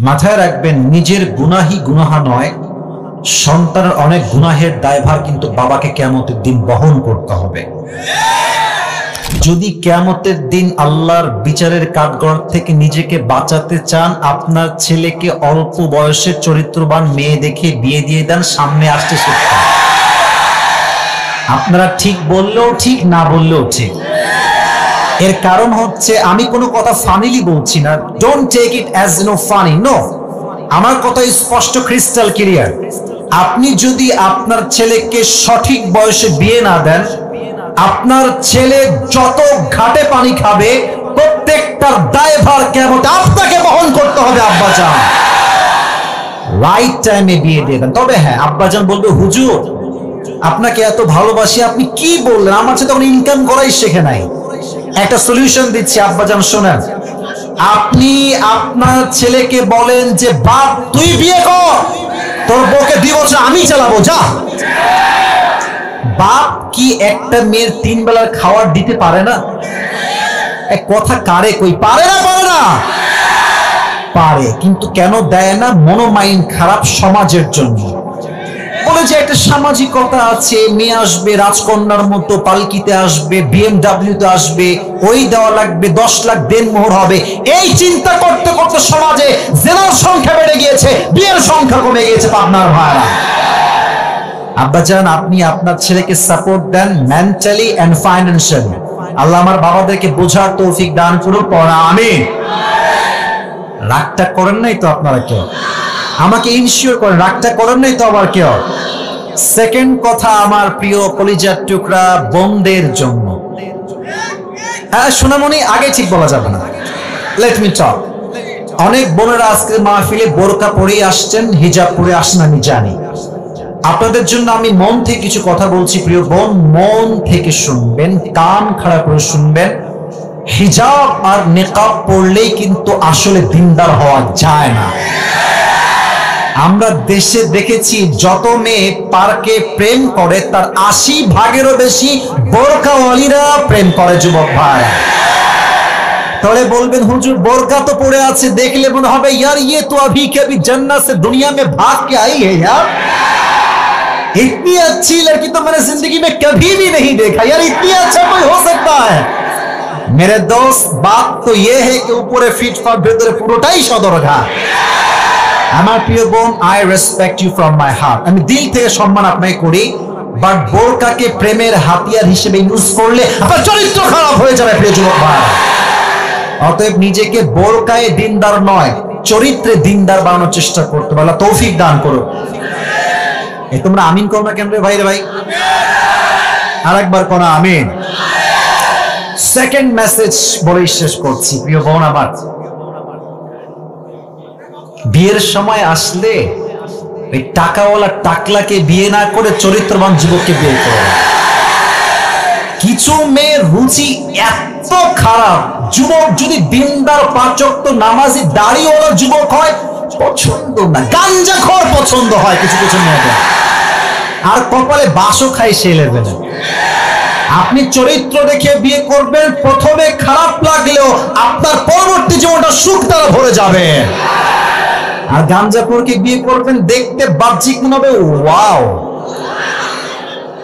মাথায় রাখবেন, নিজের গুনাহি গুনাহা নয়, সন্তানের অনেক গুনাহের দায়ভার কিন্তু বাবাকে কিয়ামতের দিন বহন করতে হবে। যদি কিয়ামতের দিন আল্লাহর বিচারের কাঠগড় থেকে নিজেকে বাঁচাতে চান, আপনার ছেলেকে অল্প বয়সের চরিত্রবান মেয়ে দেখে বিয়ে দিয়ে দেন, সামনে আসতে শিখতে। আপনারা ঠিক বললেও ঠিক, না বললেও ঠিক। এর কারণ হচ্ছে, আমি কোনো কথা ফানিলি বলছি না, don't take it as no funny, no, আমার কথা স্পষ্ট, ক্রিস্টাল ক্লিয়ার। আপনি যদি আপনার ছেলেকে সঠিক বয়সে বিয়ে না দেন, আপনার ছেলে যত ঘাটে পানি খাবে প্রত্যেকটার দায়ভার কিয়ামতে আপনাকে বহন করতে হবে। আব্বাজান রাইট টাইমে বিয়ে দিয়ে দেন। তবে হ্যাঁ, আব্বাজান বলবে, হুজুর আপনাকে এত ভালোবাসি, আপনি কি বললেন, আমার সাথে তখন ইনকাম করাই শেখে নাই। একটা সলিউশন দিচ্ছি আব্বাজান, শোনেন। আপনি আপনার ছেলেকে বলেন যে, বাপ তুই বিয়ে কর, তোর বউকে 2 বছর আমি চালাবো, যা। বাপ কি একটা মেয়ের 3 বেলার খাবার দিতে পারে না? এক কথা কারে কই, পারে না? পারে না? পারে, কিন্তু কেন দেয় না? মনোমাইন্ড খারাপ সমাজের জন্য। বলে যে একটা সামাজিকতা আছে, মেয়ে আসবে রাজকন্যার মতো, পালকিতে আসবে, BMW-তে আসবে, ওই দেওয়া লাগবে, 10 লাখ দেনমোহর হবে। এই চিন্তা করতে করতে সমাজে জেনার সংখ্যা বেড়ে গিয়েছে, বিয়ের সংখ্যা কমে গিয়েছে। আপনার ভাইরা, আব্বাজান আপনি আপনার ছেলেকে সাপোর্ট দেন মেন্টালি এন্ড ফাইন্যান্সিয়ালি। আল্লাহ আমার বাবাদেরকে বোঝার তৌফিক দান করুন, পড়া আমিন। রাগটা করেন নাই তো আপনারা কেউ? আমাকে ইনশিওর করেন, রাগটা করেন নাই তো আবার কেউ? সেকেন্ড কথা, আমার প্রিয় কলিজার টুকরা বোনদের জন্য, হ্যাঁ সোনামণি, আগে ঠিক বলা যাবে না, লেট মি টক। অনেক বোনেরা আজকে মাহফিলে বোরকা পরেই আসছেন, হিজাব পরে আসেন, আমি জানি। আপনাদের জন্য আমি মন থেকে কিছু কথা বলছি, প্রিয় বোন, মন থেকে শুনবেন, কান খাড়া করে শুনবেন। হিজাব আর নিকাব পরলেই কিন্তু আসলে দিনদার হওয়া যায় না। আমরা দেশে দেখেছি, যত মেয়ে পার্কে প্রেম করে তার 80 ভাগেরও বেশি বোরকাওয়ালিরা প্রেম করে। যুবক ভাই, তাহলে বলবেন, হুজুর বোরকা তো পড়ে আছে, দেখলে মনে হবে यार ये तो अभी के अभी जन्नत से दुनिया में भाग के आई है यार, इतनी अच्छी लड़की तो मैंने जिंदगी में कभी भी नहीं देखा यार, इतनी अच्छा कोई हो सकता है? मेरे दोस्त, बात तो ये है कि ऊपर फिट फाट भीतर পুরোটাই সদরঘাট। আমার প্রিয় বোন, I respect you from my heart, আমি দিল থেকে সম্মান আপনাকে করি, বাট বোরকাকে প্রেমের হাতিয়ার হিসেবে ইউজ করলে আপনার চরিত্র খারাপ হয়ে যাবে প্রিয় যুবক ভাই। অতএব নিজেকে বোরকায় দিনদার নয়, চরিত্রে দিনদার বানানোর চেষ্টা করতে পারলে তৌফিক দান করো। এই তোমরা আমিন করো না কেন রে ভাই? রে ভাই, আরেকবার করো আমিন। সেকেন্ড মেসেজ বলে শেষ করছি, প্রিয় বোন আমার, বিয়ের সময় আসলে ওই টাকাওয়ালা টাকলাকে বিয়ে না করে চরিত্রবান যুবককে বিয়ে করে। কিছু মেয়ের রুচি এত খারাপ, যুবক যদি দিনদার, 5 ওয়াক্ত নামাজি, দাড়িওয়ালা যুবক হয় পছন্দ না, গাঞ্জাখোর পছন্দ হয় কিছু কিছু মেয়েদের, আর কপালে বাসও খায় সে লেভেলে। আপনি চরিত্র দেখে বিয়ে করবেন, প্রথমে খারাপ লাগলেও আপনার পরবর্তী জীবনটা সুখ দ্বারা ভরে যাবে। আর গাঞ্জাখোরকে বিয়ে করবেন, দেখতে বাহ্যিক মনে হবে ওয়াও,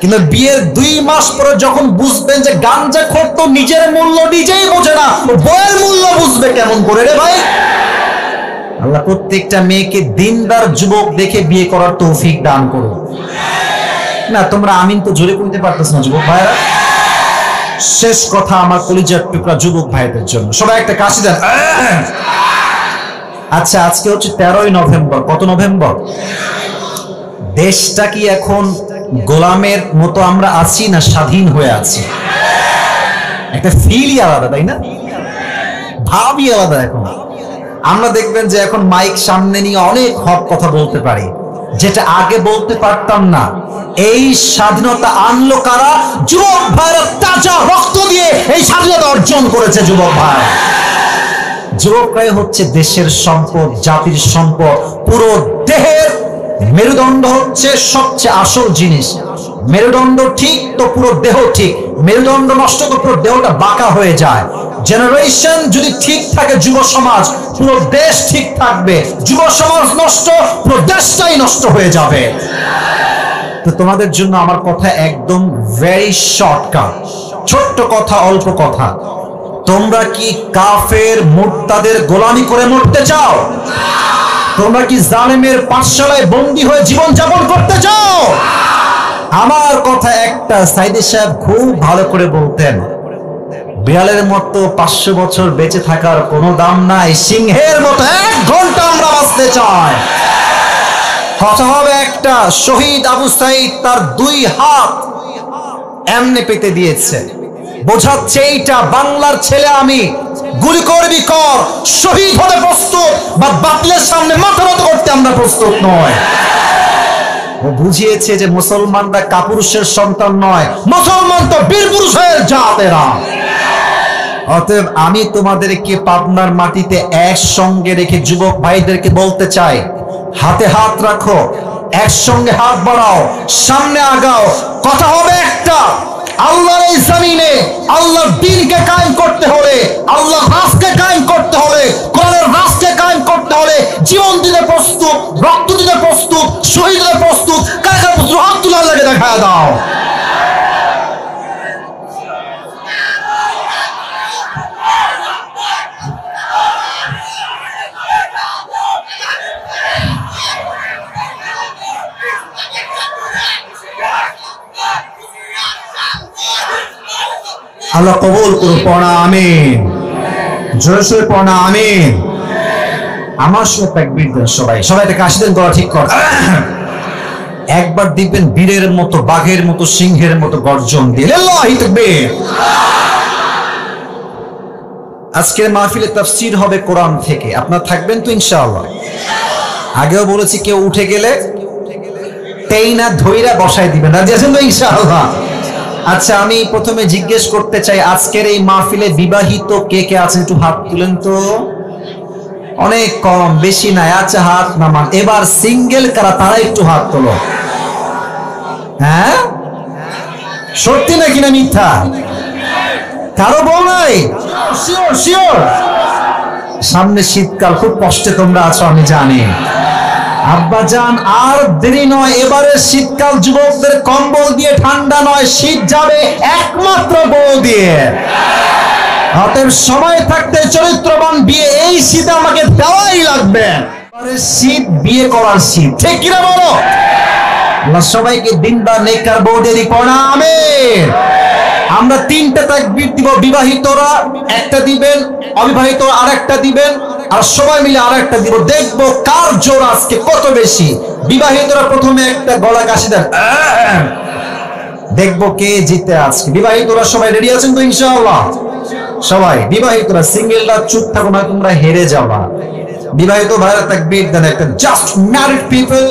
কিন্তু বিয়ের 2 মাস পরে যখন বুঝবেন যে গাঞ্জাখোর তো নিজের মূল্য নিজেই বোঝে না, বইয়ের মূল্য বুঝবে কেমন করে রে ভাই? আল্লাহ প্রত্যেকটা মেয়েকে দিনদার যুবক দেখে বিয়ে করার তৌফিক দান করুন। না তোমরা আমিন তো জোরে কইতে পারতেছ না যুবক ভাইরা। শেষ কথা আমার কলিজার টুকরা যুবক ভাইদের জন্য, সবাই একটা কাশি দেন। আচ্ছা, আজকে হচ্ছে 13ই নভেম্বর। কত নভেম্বর? দেশটা কি এখন গোলামের মতো আমরা আছি না স্বাধীন হয়ে আছি? একটা ফিলই আলাদা, তাই না? ভাবই আলাদা। এখন আমরা দেখবেন যে এখন মাইক সামনে নিয়ে অনেক হক কথা বলতে পারি, যেটা আগে বলতে পারতাম না। এই স্বাধীনতা আনলো কারা? যুবক ভাইরা তাজা রক্ত দিয়ে এই স্বাধীনতা অর্জন করেছে। যুবক ভাই, যুবকরাই হচ্ছে দেশের সম্পদ, জাতির সম্পদ। পুরো দেহের মেরুদণ্ড হচ্ছে সবচেয়ে আসল জিনিস। মেরুদণ্ড ঠিক তো পুরো দেহ ঠিক, মেরুদণ্ড নষ্ট তো পুরো দেহটা বাঁকা হয়ে যায়। জেনারেশন যদি ঠিক থাকে, যুব সমাজ, পুরো দেশ ঠিক থাকবে। যুব সমাজ নষ্ট, পুরো দেশটাই নষ্ট হয়ে যাবে। তো তোমাদের জন্য আমার কথা একদম ভেরি শর্টকাট, ছোট্ট কথা, অল্প কথা। তোমরা কি কাফের মুরতাদের গোলামি করে মরতে চাও? তোমরা কি জালেমের পাঠশালায় বন্দী হয়ে জীবন যাপন করতে চাও? আমার কথা একটা, সাইদি সাহেব খুব ভালো করে বলতেন, বিড়ালের মতো 500 বছর বেঁচে থাকার কোনো দাম নাই, সিংহের মতো 1 ঘন্টা আমরা বাঁচতে চাই। কথা হবে একটা, শহীদ আবু সাইদ তার 2 হাত এমনি পেতে দিয়েছে, বোঝাচ্ছে এইটা বাংলার ছেলে আমি, গুলি করবি কর, শহীদ হতে প্রস্তুত, বা বাতিলের সামনে মাথা নত করতে আমরা প্রস্তুত নয়। ও বুঝিয়েছে যে মুসলমানরা কাপুরুষের সন্তান নয়, মুসলমান তো বীর পুরুষের জাতেরা। অতএব আমি তোমাদেরকে পাবনার মাটিতে একসঙ্গে রেখে যুবক ভাইদেরকে বলতে চাই, হাতে হাত রাখো, একসঙ্গে হাত বাড়াও, সামনে আগাও। কথা হবে একটা, আল্লাহর এই জমিনে আল্লাহর দ্বীনকে কায়েম করতে হলে, আল্লাহর রাষ্ট্রকে কায়েম করতে হলে, কোরআনের রাষ্ট্রকে কায়েম করতে হলে জীবন দিতে প্রস্তুত, রক্ত দিতে প্রস্তুত, শহীদ হতে প্রস্তুত। কাকে প্রস্তুত? হাত তুলে আল্লাহকে দেখায় দাও। আল্লাহ কবুল করুন, পড়া আমিন, জোরে সোরে পড়া আমিন। আমার সঙ্গে তাকবীর দেন সবাই, সবাই থেকে 80 দিন গলা ঠিক কর। একবার দিবেন বীরের মতো, বাঘের মতো, সিংহের মতো গর্জন দিয়ে, আল্লাহু তাকবীর। আজকের মাহফিলে তাফসীর হবে কোরআন থেকে, আপনারা থাকবেন তো ইনশাআল্লাহ? আগেও বলেছি কেউ উঠে গেলে টেইনা ধইরা বসায় দিবেন, রাজি আছেন তো ইনশাআল্লাহ? আচ্ছা, আমি প্রথমে জিজ্ঞেস করতে চাই, আজকের এই মাহফিলে বিবাহিত কে কে আছেন একটু হাত তুলেন তো। অনেক কম, বেশি নাই। আচ্ছা, হাত নামান। এবার সিঙ্গেল কারা, তারা একটু হাত তোলো। হ্যাঁ, সত্যি নাকি না মিথ্যা? কারো বউ নাই? Sure sure. সামনে শীতকাল, খুব কষ্টে তোমরা আছো আমি জানি। আব্বাজান আর দেরি নয়, এবারে শীতকাল যুবকদের কম্বল দিয়ে ঠান্ডা নয়, শীত যাবে একমাত্র বউ দিয়ে। অতএব সময় থাকতে চরিত্রবান বিয়ে এই শীতে আমাকে দেওয়াই লাগবে। এবারে শীত বিয়ে করার শীত, ঠিক কিনা বলো? আল্লাহ সবাইকে দিনদার নেককার বউ দিয়ে পড়া আমিন। আমরা 3টা তাকবীর দিব, বিবাহিতরা একটা দিবেন, অবিবাহিত আরেকটা দিবেন, আর সবাই মিলে আরেকটা দিব। দেখবো কার জোর আজকে কত বেশি। বিবাহিতরা প্রথমে একটা গলা কাশি দেন, দেখবো কে জিতে আজকে। বিবাহিতরা সবাই রেডি আছেন তো ইনশাআল্লাহ? সবাই বিবাহিতরা, সিঙ্গেলরা চুপ থাকো না, তোমরা হেরে যাবা। বিবাহিত ভাইরা তাকবীর দেন একটা। Just married people,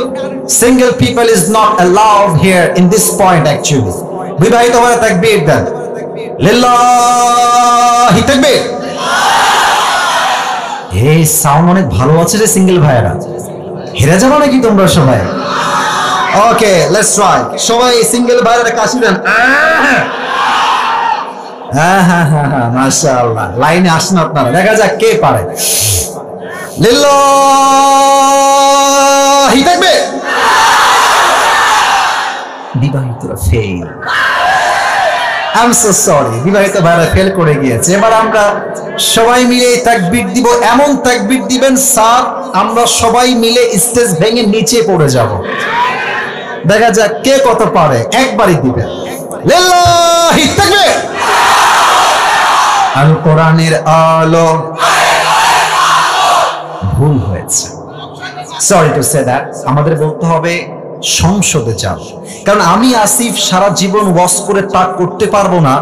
single people is not allowed here in this point actually. বিবাহিত ভাইরা তাকবীর দেন, লিল্লাহি তাকবীর। এই সাউন্ড অনেক ভালো আছে রে সিঙ্গেল ভাইরা, হেরে যাবো নাকি তোমরা সবাই? ওকে, লেটস ট্রাই। সবাই সিঙ্গেল ভাইরা কাশি দেন। হ্যাঁ হ্যাঁ হ্যাঁ হ্যাঁ, মাশাআল্লাহ। লাইনে আসেন আপনারা, দেখা যাক কে পারে। লিল্লাহি তাকবীর। বিবাহিতরা fail. I am so sorry, বিবাহিত ভাইরা ফেল করে গিয়েছে। এবার আমরা সবাই মিলে তাকবীর দিব, এমন তাকবীর দিবেন স্যার আমরা সবাই মিলে স্টেজ ভেঙে নিচে পড়ে যাব। দেখা যাক কে কত পারে, একবারই দিবেন। লিল্লাহি তাকবীর। আল কোরআনের আলো। ভুল হয়েছে, সরি টু সে দ্যাট। আমাদের বলতে হবে সংসদে যাও, কারণ আমি আসিফ সারা জীবন ওয়াজ করে তা করতে পারবো না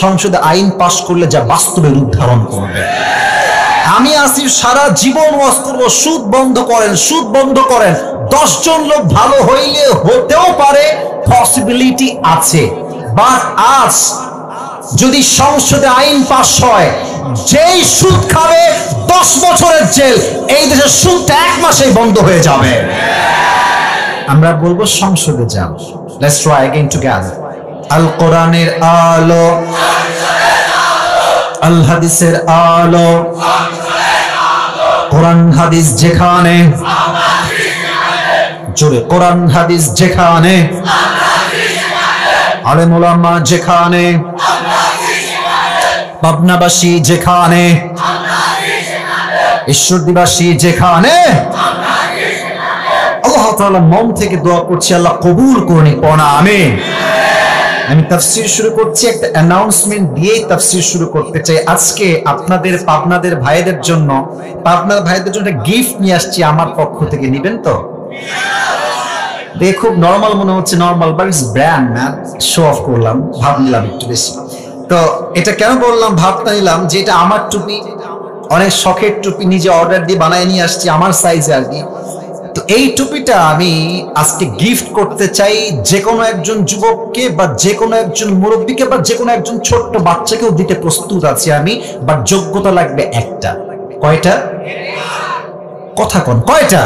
সংসদে আইন পাশ করলে যা বাস্তবে রূপ ধারণ করবে। আমি আসিফ সারা জীবন ওয়াজ করবো সুদ বন্ধ করেন, সুদ বন্ধ করেন। 10 জন লোক ভালো হইলে হতেও পারে, পসিবিলিটি আছে। বাট আজ যদি সংসদে আইন পাশ হয়, যেই সুদ খাবে 10 বছরের জেল, এই দেশের সুদটা 1 মাসেই বন্ধ হয়ে যাবে। আমরা বলবো সংসদে যান। Let's try again together. আল কোরআনের আলো, আল হাদিসের আলো, কোরআন হাদিস যেখানে, জোরে কোরআন হাদিস যেখানে, আলেম ওলামা যেখানে, পাবনাবাসী যেখানে, ঈশ্বরদীবাসী যেখানে, আল্লাহ তাআলা মন থেকে দোয়া করছি, আল্লাহ কবুল করুন, পড়া আমিন। আমি তাফসীর শুরু করছি, একটা অ্যানাউন্সমেন্ট দিয়েই তাফসীর শুরু করতে চাই। আজকে আপনাদের পাবনাদের ভাইদের জন্য, পাবনার ভাইদের জন্য একটা গিফট নিয়ে আসছি আমার পক্ষ থেকে, নেবেন তো? দেখে খুব নরমাল মনে হচ্ছে, normal but it's brand man, show off করলাম, ভাব নিলাম একটু বেশি। তো এটা কেন বললাম, ভাবটা নিলাম যে এটা আমার টুপি, অনেক শখের টুপি, নিজে অর্ডার দিয়ে বানায় নিয়ে আসছি আমার সাইজে আর কি। তো এই টুপিটা আমি আজকে গিফট করতে চাই যে কোনো একজন যুবককে, বা যে কোনো একজন মুরব্বীকে, বা যে কোনো একজন ছোট্ট বাচ্চাকেও দিতে প্রস্তুত আছি আমি, বাট যোগ্যতা লাগবে একটা। কয়টা? কথা কোন কয়টা?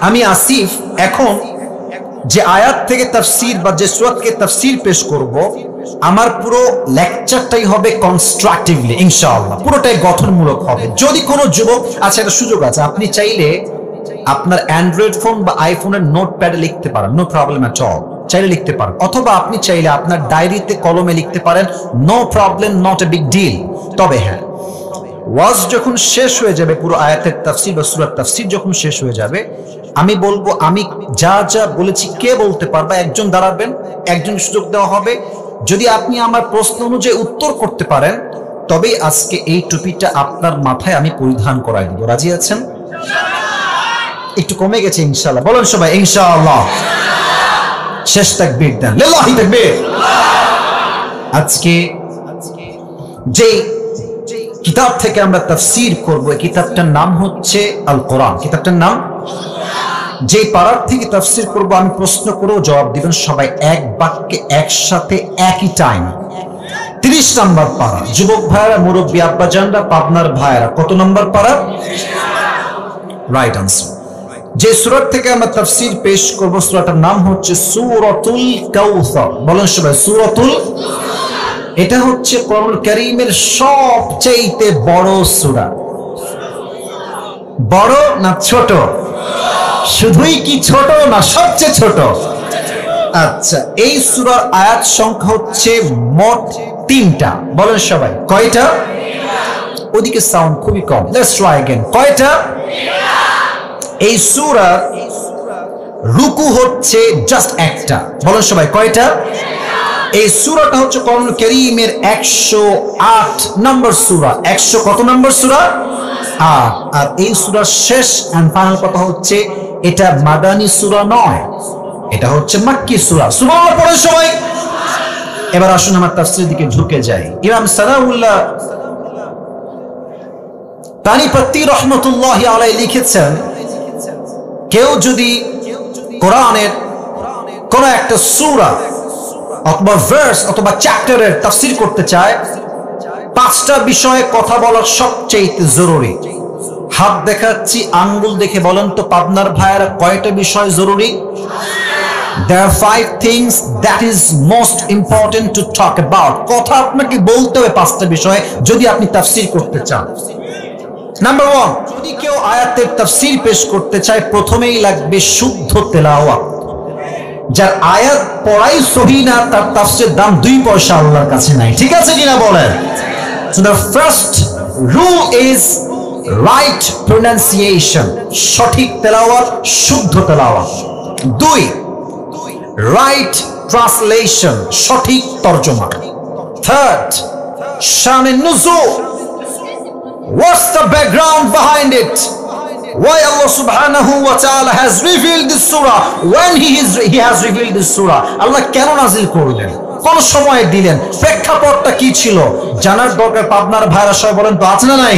আমি আসিফ এখন যে আয়াত থেকে তাফসীর বা যে সূরা থেকে তাফসীর পেশ করব, আমার পুরো লেকচারটাই হবে কনস্ট্রাকটিভলি ইনশাআল্লাহ, পুরোটাই গঠনমূলক হবে। যদি কোনো যুবক, আচ্ছা একটা সুযোগ আছে, আপনি চাইলে আপনার অ্যান্ড্রয়েড ফোন বা আইফোনের নোটপ্যাডে লিখতে পারেন, নো প্রবলেম এট অল, চাইলে লিখতে পারেন। অথবা আপনি চাইলে আপনার ডায়েরিতে কলমে লিখতে পারেন, no problem, not a big deal. তবে হ্যাঁ, ওয়াজ যখন শেষ হয়ে যাবে, পুরো আয়াতের তাফসীর বা সূরার তাফসীর যখন শেষ হয়ে যাবে, আমি বলবো আমি যা যা বলেছি কে বলতে পারবে, একজন দাঁড়াবেন, একজন সুযোগ দেওয়া হবে। যদি আপনি আমার প্রশ্ন অনুযায়ী উত্তর করতে পারেন, তবেই আজকে এই টুপিটা আপনার মাথায় আমি পরিধান করাই দিব। রাজি আছেন? একটু কমে গেছে ইনশাআল্লাহ, বলেন সবাই ইনশাআল্লাহ। শেষ তাকবীর দেন, লিল্লাহি তাকবীর। আজকে যে কিতাব থেকে আমরা তাফসীর করব, এই কিতাবটার নাম হচ্ছে আল কোরআন। কিতাবটার নাম, যে পারার থেকে তাফসীর করব আমি প্রশ্ন করেও জবাব দিবেন সবাই এক বাক্যে একসাথে একই টাইম। 30 নম্বর পারা। যুবক ভাইরা, মুরব্বী আব্বাজানরা, পাবনার ভাইরা, কত নম্বর পারা? Right answer. যে সূরা থেকে আমরা তাফসীর পেশ করব, সূরাটার নাম হচ্ছে সূরাতুল কাউসার। বলেন সবাই সূরাতুল। এটা হচ্ছে কোরআনুল কারীমের সবচেয়ে বড় সূরা। বড় না ছোট? শুধুই কি ছোট না সবচেয়ে ছোট? আচ্ছা, এই সূরার আয়াত সংখ্যা হচ্ছে মোট 3টা। বলেন সবাই কয়টা? ওদিকে সাউন্ড খুবই কম, লেটস ট্রাই अगेन। কয়টা? এই সূরার রুকু হচ্ছে জাস্ট একটা। বলেন সবাই কয়টা? এই সূরাটা হচ্ছে কোরআনুল কারীমের 108 নম্বর সূরা। 100 কত নম্বর সূরা? 8। আর এই সূরার শেষ এন্ড ফাইনাল কথা হচ্ছে এটা মাদানী সূরা নয়, এটা হচ্ছে মাক্কি সূরা। সুবহানাল্লাহ পড়েন সবাই। এবার আসুন আমরা তাফসীরের দিকে ঢুকে যাই। ইমাম সানাউল্লাহ তানিপত্তি রাহমাতুল্লাহি আলাইহি লিখেছেন, কেউ যদি কোরআনের কোন একটা সূরা অথবা ভার্স অথবা চ্যাপ্টারের তাফসীর করতে চায়, 5টা বিষয়ে কথা বলা সবচেয়ে জরুরি। হাত দেখাচ্ছি, আঙ্গুল দেখে বলেন তো পাবনার ভাইয়েরা কয়টা বিষয় জরুরি? There are 5 things that is most important to talk about. কথা আপনাকে বলতে হবে 5টা বিষয় যদি আপনি তাফসীর করতে চান। নাম্বার 1, যদি কেউ আয়াতের তাফসীর পেশ করতে চায়, প্রথমেই লাগবে শুদ্ধ তেলাওয়াত। যার আয়াত পড়াই সহি না, তার তাফসীরের দাম 2 পয়সা আল্লাহর কাছে নাই। ঠিক আছে কিনা বলেন? So the first rule is right pronunciation, সঠিক তেলাওয়াত, শুদ্ধ তেলাওয়াত। 2, right translation, সঠিক তরজমা। 3rd, Shaan নুজুল, what's the background behind it? Why Allah subhanahu wa ta'ala has revealed this surah? When he has revealed this surah, Allah কেন নাজিল করলেন, কোন সময়ে দিলেন, প্রেক্ষাপটটা কি ছিল, জানার দরকার। পাবনার ভাইরা সবাই বলেন তো আছে না নাই?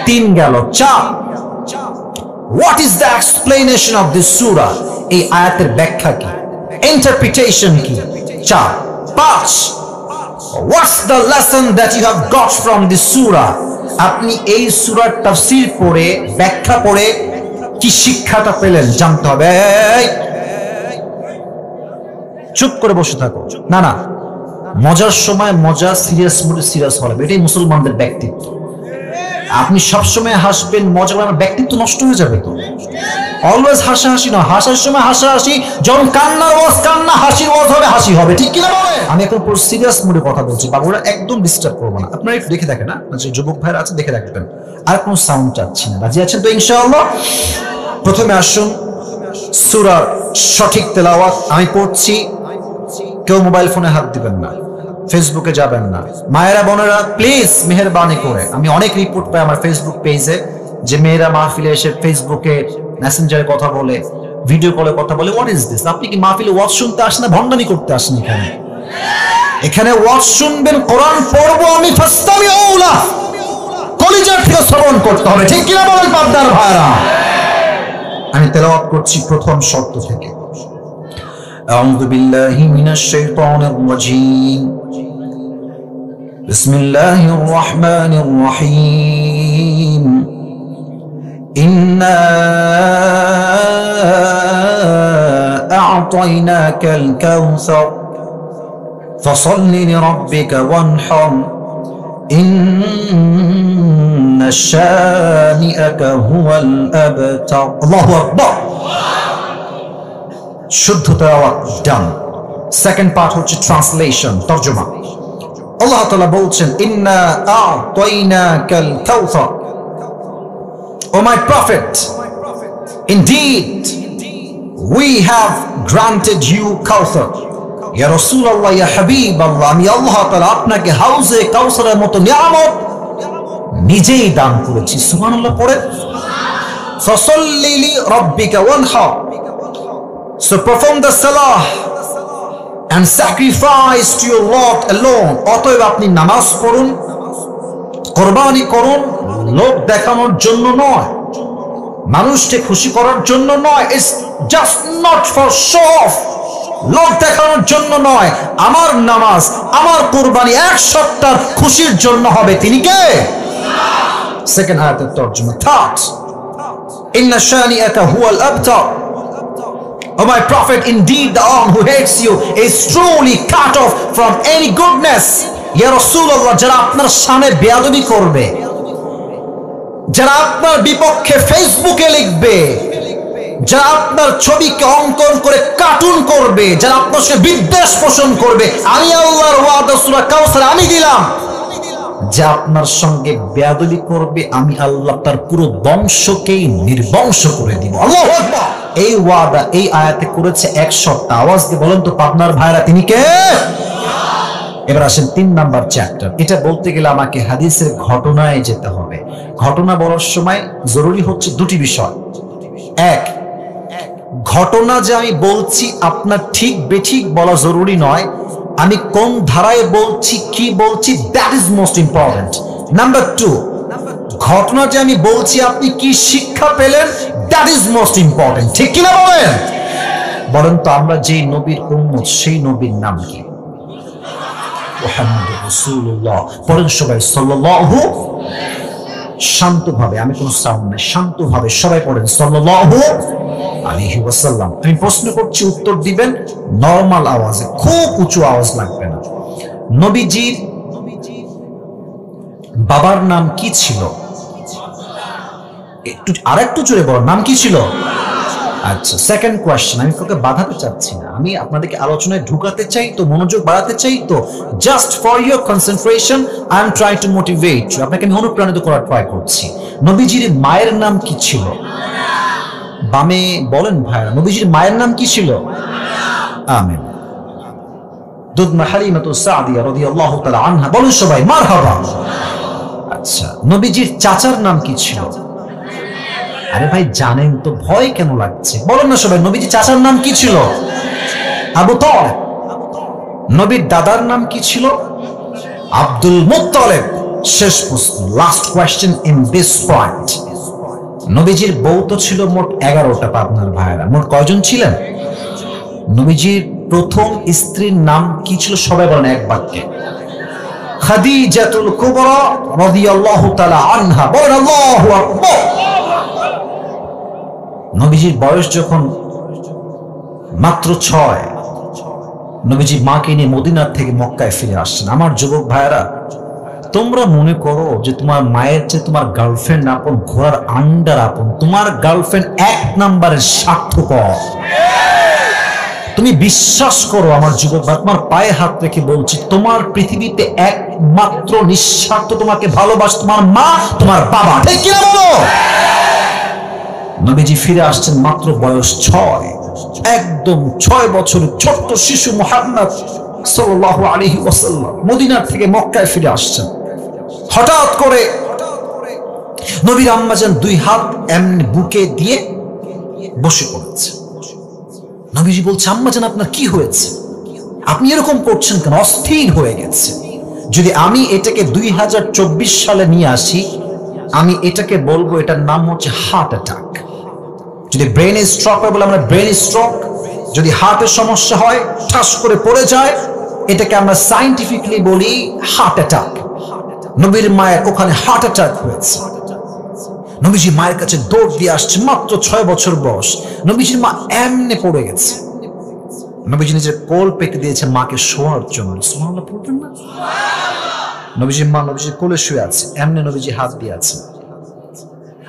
3 গেল। 4, what is the explanation of this surah? এই আয়াতের ব্যাখ্যা কি, ইন্টারপ্রিটেশন কি? 4, 5, what's the lesson that you have got from this surah? আপনি এই সূরার তাফসীর পড়ে, ব্যাখ্যা পড়ে কি শিক্ষাটা পেলেন জানতে হবে। চুপ করে বসে থাকো, না না মজার সময় মজা, সিরিয়াস মুডে সিরিয়াস হবে, এটাই মুসলমানদের ব্যক্তিত্ব। আপনি সবসময় হাসবেন, মজা করবেন, ব্যক্তিত্ব নষ্ট হয়ে যাবে তো। অলওয়েজ হাসাহাসি না, হাসার সময় হাসাহাসি, যখন কান্নার ওয়াজ কান্না, হাসির ওয়াজ হবে হাসি হবে, ঠিক কিনা বলে? আমি এখন পুরো সিরিয়াস মুডে কথা বলছি, বাবুরা একদম ডিস্টার্ব করবো না। আপনারা একটু দেখে দেখেন, যে যুবক ভাইরা আছে দেখে রাখবেন, আর কোনো সাউন্ড চাচ্ছি না। রাজি আছেন তো ইনশাআল্লাহ? প্রথমে আসুন সূরার সঠিক তেলাওয়াত আমি পড়ছি। কেউ মোবাইল ফোনে হাত দিবেন না, ফেসবুকে যাবেন না। মায়েরা বোনেরা প্লিজ মেহেরবানি করে, আমি অনেক রিপোর্ট পাই আমার ফেসবুক পেজে যে মেয়েরা মাহফিলে এসে ফেসবুকে মেসেঞ্জারে কথা বলে, ভিডিও কলে কথা বলে। What is this? আপনি কি মাহফিলে ওয়াজ শুনতে আসেন না ভণ্ডামি করতে আসেন? এখানে ওয়াজ শুনবেন, কোরআন পড়বো আমি, ফাস্তামিউলা, কলিজার থেকে শ্রবণ করতে হবে, ঠিক কিনা বলেন পাবনার ভাইরা? আমি তেলাওয়াত করছি প্রথম শর্ত থেকে। আউযু বিল্লাহি মিনাশ শাইতানির রাজীম। বিসমিল্লাহির রহমানির রহিম। ইন্না আ'তাইনাকাল কাউসার ফাসাল্লি লিরাব্বিকা ওয়ানহার ইন্না শানিআকা হুয়াল আবতার। আল্লাহু আকবার। শুদ্ধ তেলাওয়াত ডান। সেকেন্ড পার্ট হচ্ছে ট্রান্সলেশন, তরজমা। আল্লাহ তাআলা বলছেন, ইন্না আ'তাইনাকাল কাউসার, O my prophet, indeed we have granted you Kauthar. Ya Rasulullah, ya Habib Allah, আমি আল্লাহ তাআলা আপনাকে হাউজে কাউসারের মতো নিয়ামত নিজেই দান করেছি। সুবহানাল্লাহ পড়ে। ফাসাল্লি লিরাব্বিকা ওয়ানহার, so perform the salah and sacrifice to your Lord alone. অতএব আপনি নামাজ পড়ুন, কোরবানি করুন, লোক দেখানোর জন্য নয়, মানুষকে খুশি করার জন্য নয়। It's just not for show off, লোক দেখানোর জন্য নয়। আমার নামাজ, আমার কোরবানি এক সপ্তাহ খুশির জন্য হবে। তিনি কে? সেকেন্ড আয়াতের তরজমা। থার্ড, ইন্না শানিআকা হুয়াল আবতার, O my prophet, indeed the one who hates you is truly cut off from any goodness. Ya Rasulullah, যারা আপনার শানে বেয়াদবি করবে, যারা আপনার বিপক্ষে ফেসবুকে লিখবে, যারা আপনার ছবিকে অঙ্কন করে কার্টুন করবে, যারা আপনার সাথে বিদ্বেষ পোষণ করবে, আমি আল্লাহর ওয়াদা সূরা কাউসার আমি দিলাম, যে আপনার সঙ্গে বেয়াদবি করবে, আমি আল্লাহ তার পুরো বংশকেই নির্বংশ করে দিব। আল্লাহু আকবার। এই ওয়াদা এই আয়াতে করেছে এক সপ্তাহ। আওয়াজ দিয়ে বলেন তো পাবনার ভাইরা, তিনি কে? এবার আসেন 3 নাম্বার চ্যাপ্টার। এটা বলতে গেলে আমাকে হাদিসের ঘটনায় যেতে হবে। ঘটনা বলার সময় জরুরি হচ্ছে দুটি বিষয়। এক, ঘটনা যে আমি বলছি আপনার ঠিক বেঠিক বলা জরুরি নয়, আমি কোন ধারায় বলছি, কি বলছি, that is most important. Number 2, ঘটনা যে আমি বলছি আপনি কি শিক্ষা পেলেন, দ্যাট ইজ মোস্ট ইম্পর্টেন্ট, ঠিক কিনা বলেন? বলেন তো আমরা যেই নবীর উম্মত সেই নবীর নাম কি? মুহাম্মদুর রাসূলুল্লাহ। পড়েন সবাই সাল্লাল্লাহু। শান্তভাবে, আমি কোনো সাউন্ড নাই, শান্তভাবে সবাই পড়েন সাল্লাল্লাহু আলাইহি ওয়াসাল্লাম। আমি প্রশ্ন করছি, উত্তর দিবেন নরমাল আওয়াজে, খুব উঁচু আওয়াজ লাগবে না। নবীজির বাবার নাম কি ছিল? একটু আরেকটু জোরে বলো, নাম কি ছিল? আচ্ছা, সেকেন্ড কোয়েশ্চেন। আমি কাউকে বাধাতে চাচ্ছি না, আমি আপনাদেরকে আলোচনায় ঢুকাতে চাই তো, মনোযোগ বাড়াতে চাই তো। Just for your concentration I am trying to motivate you, আপনাকে আমি অনুপ্রাণিত করার ট্রাই করছি। নবীজির মায়ের নাম কি ছিল? বামে বলেন ভাইরা, নবীজির মায়ের নাম কি ছিল? আমিন। দুধমা হালিমাতু সাদিয়া রাদিয়াল্লাহু তাআলা আনহা। বলুন সবাই মারহাবা। আচ্ছা, নবীজির চাচার নাম কি ছিল? আরে ভাই জানেন তো, ভয় কেন লাগছে? বলেন না সবাই, নবীজির চাচার নাম কি ছিল? আবু তালেব। নবীর দাদার নাম কি ছিল? Abdul Muttalib. শেষ প্রশ্ন, last question in this point. নবীজির বউ তো ছিল মোট 11টা। পাবনার ভাইরা, মোট কয়জন ছিলেন? নবীজির প্রথম স্ত্রীর নাম কি ছিল? সবাই বলেন এক বাক্যে। খাদিজাতুল কুবরা রাদিয়াল্লাহু তাআলা আনহা। বলেন আল্লাহু আকবার। নবীজির বয়স যখন মাত্র 6, নবীজি মাকে নিয়ে মদিনার থেকে মক্কায় ফিরে আসছেন। আমার যুবক ভাইয়েরা, তোমরা মনে করো যে তোমার মায়ের চেয়ে তোমার গার্লফ্রেন্ড আপন, ঘোড়ার আন্ডার আপন। তোমার গার্লফ্রেন্ড 1 নম্বরের স্বার্থপর। তুমি বিশ্বাস করো আমার যুবক ভাই, তোমার পায়ে হাত রেখে বলছি, তোমার পৃথিবীতে একমাত্র নিঃস্বার্থ তোমাকে ভালোবাসে তোমার মা, তোমার বাবা। ঠিক কিনা বলো? নবীজি ফিরে আসছেন মাত্র বয়স 6, একদম 6 বছরের ছোট্ট শিশু মুহাম্মদ সাল্লাল্লাহু আলাইহি ওয়াসাল্লাম মদিনা থেকে মক্কায় ফিরে আসছেন। হঠাৎ করে নবীর আম্মাজান 2 হাত এমনি বুকে দিয়ে বসে পড়েছে। নবীজি বলছে, আম্মাজান আপনার কি হয়েছে? আপনি এরকম করছেন কেন? অস্থির হয়ে গেছে। যদি আমি এটাকে 2024 সালে নিয়ে আসি, আমি এটাকে বলবো এটার নাম হচ্ছে হার্ট অ্যাটাক। যদি ব্রেন স্ট্রোক হয় বলে আমরা ব্রেন স্ট্রোক। যদি হার্টের সমস্যা হয়, ঠাস করে পড়ে যায়, এটাকে আমরা সায়েন্টিফিকলি বলি হার্ট অ্যাটাক। নবীর মায়ের ওখানে হার্ট অ্যাটাক হয়েছে। নবীজি মায়ের কাছে দৌড় দিয়ে আসছে, মাত্র 6 বছর বয়স। নবীজির মা এমনে পড়ে গেছে। নবীজি নিজের কোল পেতে দিয়েছে মাকে শোয়ার জন্য। সুবহানাল্লাহ পড়বেন না? নবীজির মা নবীজির কোলে শুয়ে আছে, এমনে নবীজি হাত দিয়ে আছে।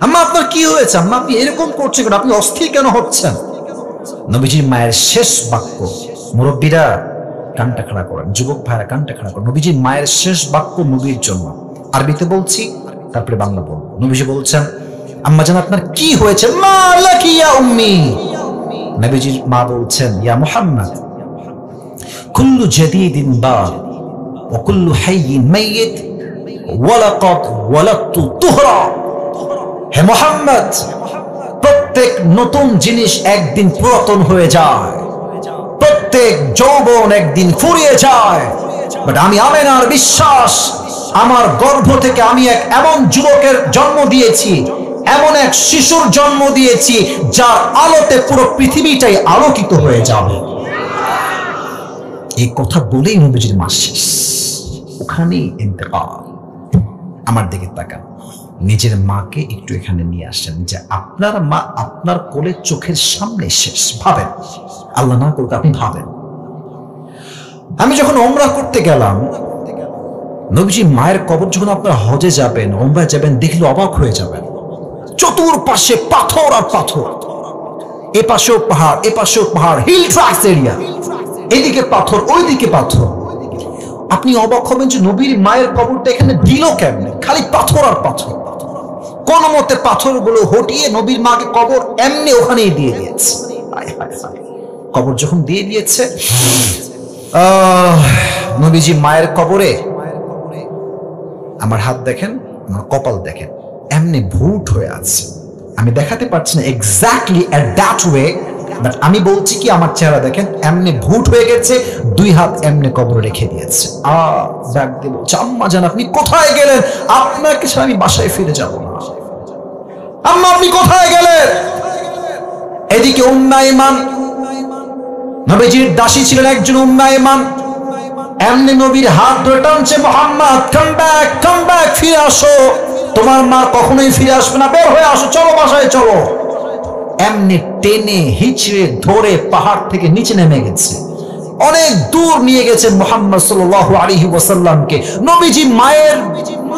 আম্মা আপনার কি হয়েছে? আম্মা আপনি এরকম করছেন কেন? আপনি অস্থির কেন হচ্ছেন? নবীজির মায়ের শেষ বাক্য, মুরব্বীরা কানটা খাড়া করেন, যুবক ভাইরা কানটা খাড়া করেন। নবীজির মায়ের শেষ বাক্য নবীর জন্য, আরবিতে বলছি, তারপরে বাংলা বলবো। নবীজি বলছেন, আম্মা জান আপনার কি হয়েছে? মা লাকি ইয়া উম্মি। নবীজির মা বলছেন, ইয়া মুহাম্মদ, কুল্লু জাদীদিন বার ওয়া কুল্লু হাইয়িন মাইয়িত ওয়া লাকাদ ওয়ালাদতু তুহরা। হে মুহাম্মদ, প্রত্যেক নতুন জিনিস একদিন পুরাতন হয়ে যায়, প্রত্যেক যৌবন একদিন ফুরিয়ে যায়। বাট আমি আমেনার বিশ্বাস, আমার গর্ভ থেকে আমি এক এমন যুবকের জন্ম দিয়েছি, এমন এক শিশুর জন্ম দিয়েছি যার আলোতে পুরো পৃথিবীটাই আলোকিত হয়ে যাবে। এই কথা বলেই নবীজির মা শেষ, ওখানেই ইন্তেকাল। আমার দিকে তাকান, নিজের মাকে একটু এখানে নিয়ে আসেন যে আপনার মা আপনার কোলে চোখের সামনে শেষ। ভাবেন, আল্লাহ না করুক, আপনি ভাবেন। আমি যখন ওমরা করতে গেলাম, নবীজি মায়ের কবর, যখন আপনারা হজে যাবেন, ওমরায় যাবেন, দেখলে অবাক হয়ে যাবেন। চতুর্পাশে পাথর আর পাথর, এ পাশেও পাহাড়, এ পাশেও পাহাড়, হিল ট্রাক্স এরিয়া, এদিকে পাথর, ওইদিকে পাথর। আপনি অবাক হবেন যে নবীর মায়ের কবরটা এখানে দিল কেমনে? খালি পাথর আর পাথর। কোন মতে পাথরগুলো হটিয়ে নবীর মাকে কবর এমনি ওখানেই দিয়ে দিয়েছে। কবর যখন দিয়ে দিয়েছে, নবীজি মায়ের কবরে, আমার হাত দেখেন, আমার কপাল দেখেন, এমনি ভুট হয়ে আছে। আমি দেখাতে পারছি না exactly at that way, but আমি বলছি কি, আমার চেহারা দেখেন, এমনি ভুট হয়ে গেছে, 2 হাত এমনি কবরে রেখে দিয়েছে। ডাক দিয়ে বলছে, আম্মা জান আপনি কোথায় গেলেন? আপনাকে ছাড়া আমি বাসায় ফিরে যাব না। আম্মা আপনি কোথায় গেলেন? এদিকে উম্মে আইমান, নবীজির দাসী ছিলেন একজন উম্মে আইমান, এমনি নবীর হাত ধরে টানছে, মুহাম্মদ কাম ব্যাক, ফিরে আসো, তোমার মা কখনোই ফিরে আসবে না, বের হয়ে আসো, চলো বাসায় চলো। এমনি টেনে হিচড়ে ধরে পাহাড় থেকে নিচে নেমে গেছে, অনেক দূর নিয়ে গেছেন মুহাম্মদ সাল্লাল্লাহু আলাইহি ওয়াসাল্লামকে। নবীজি মায়ের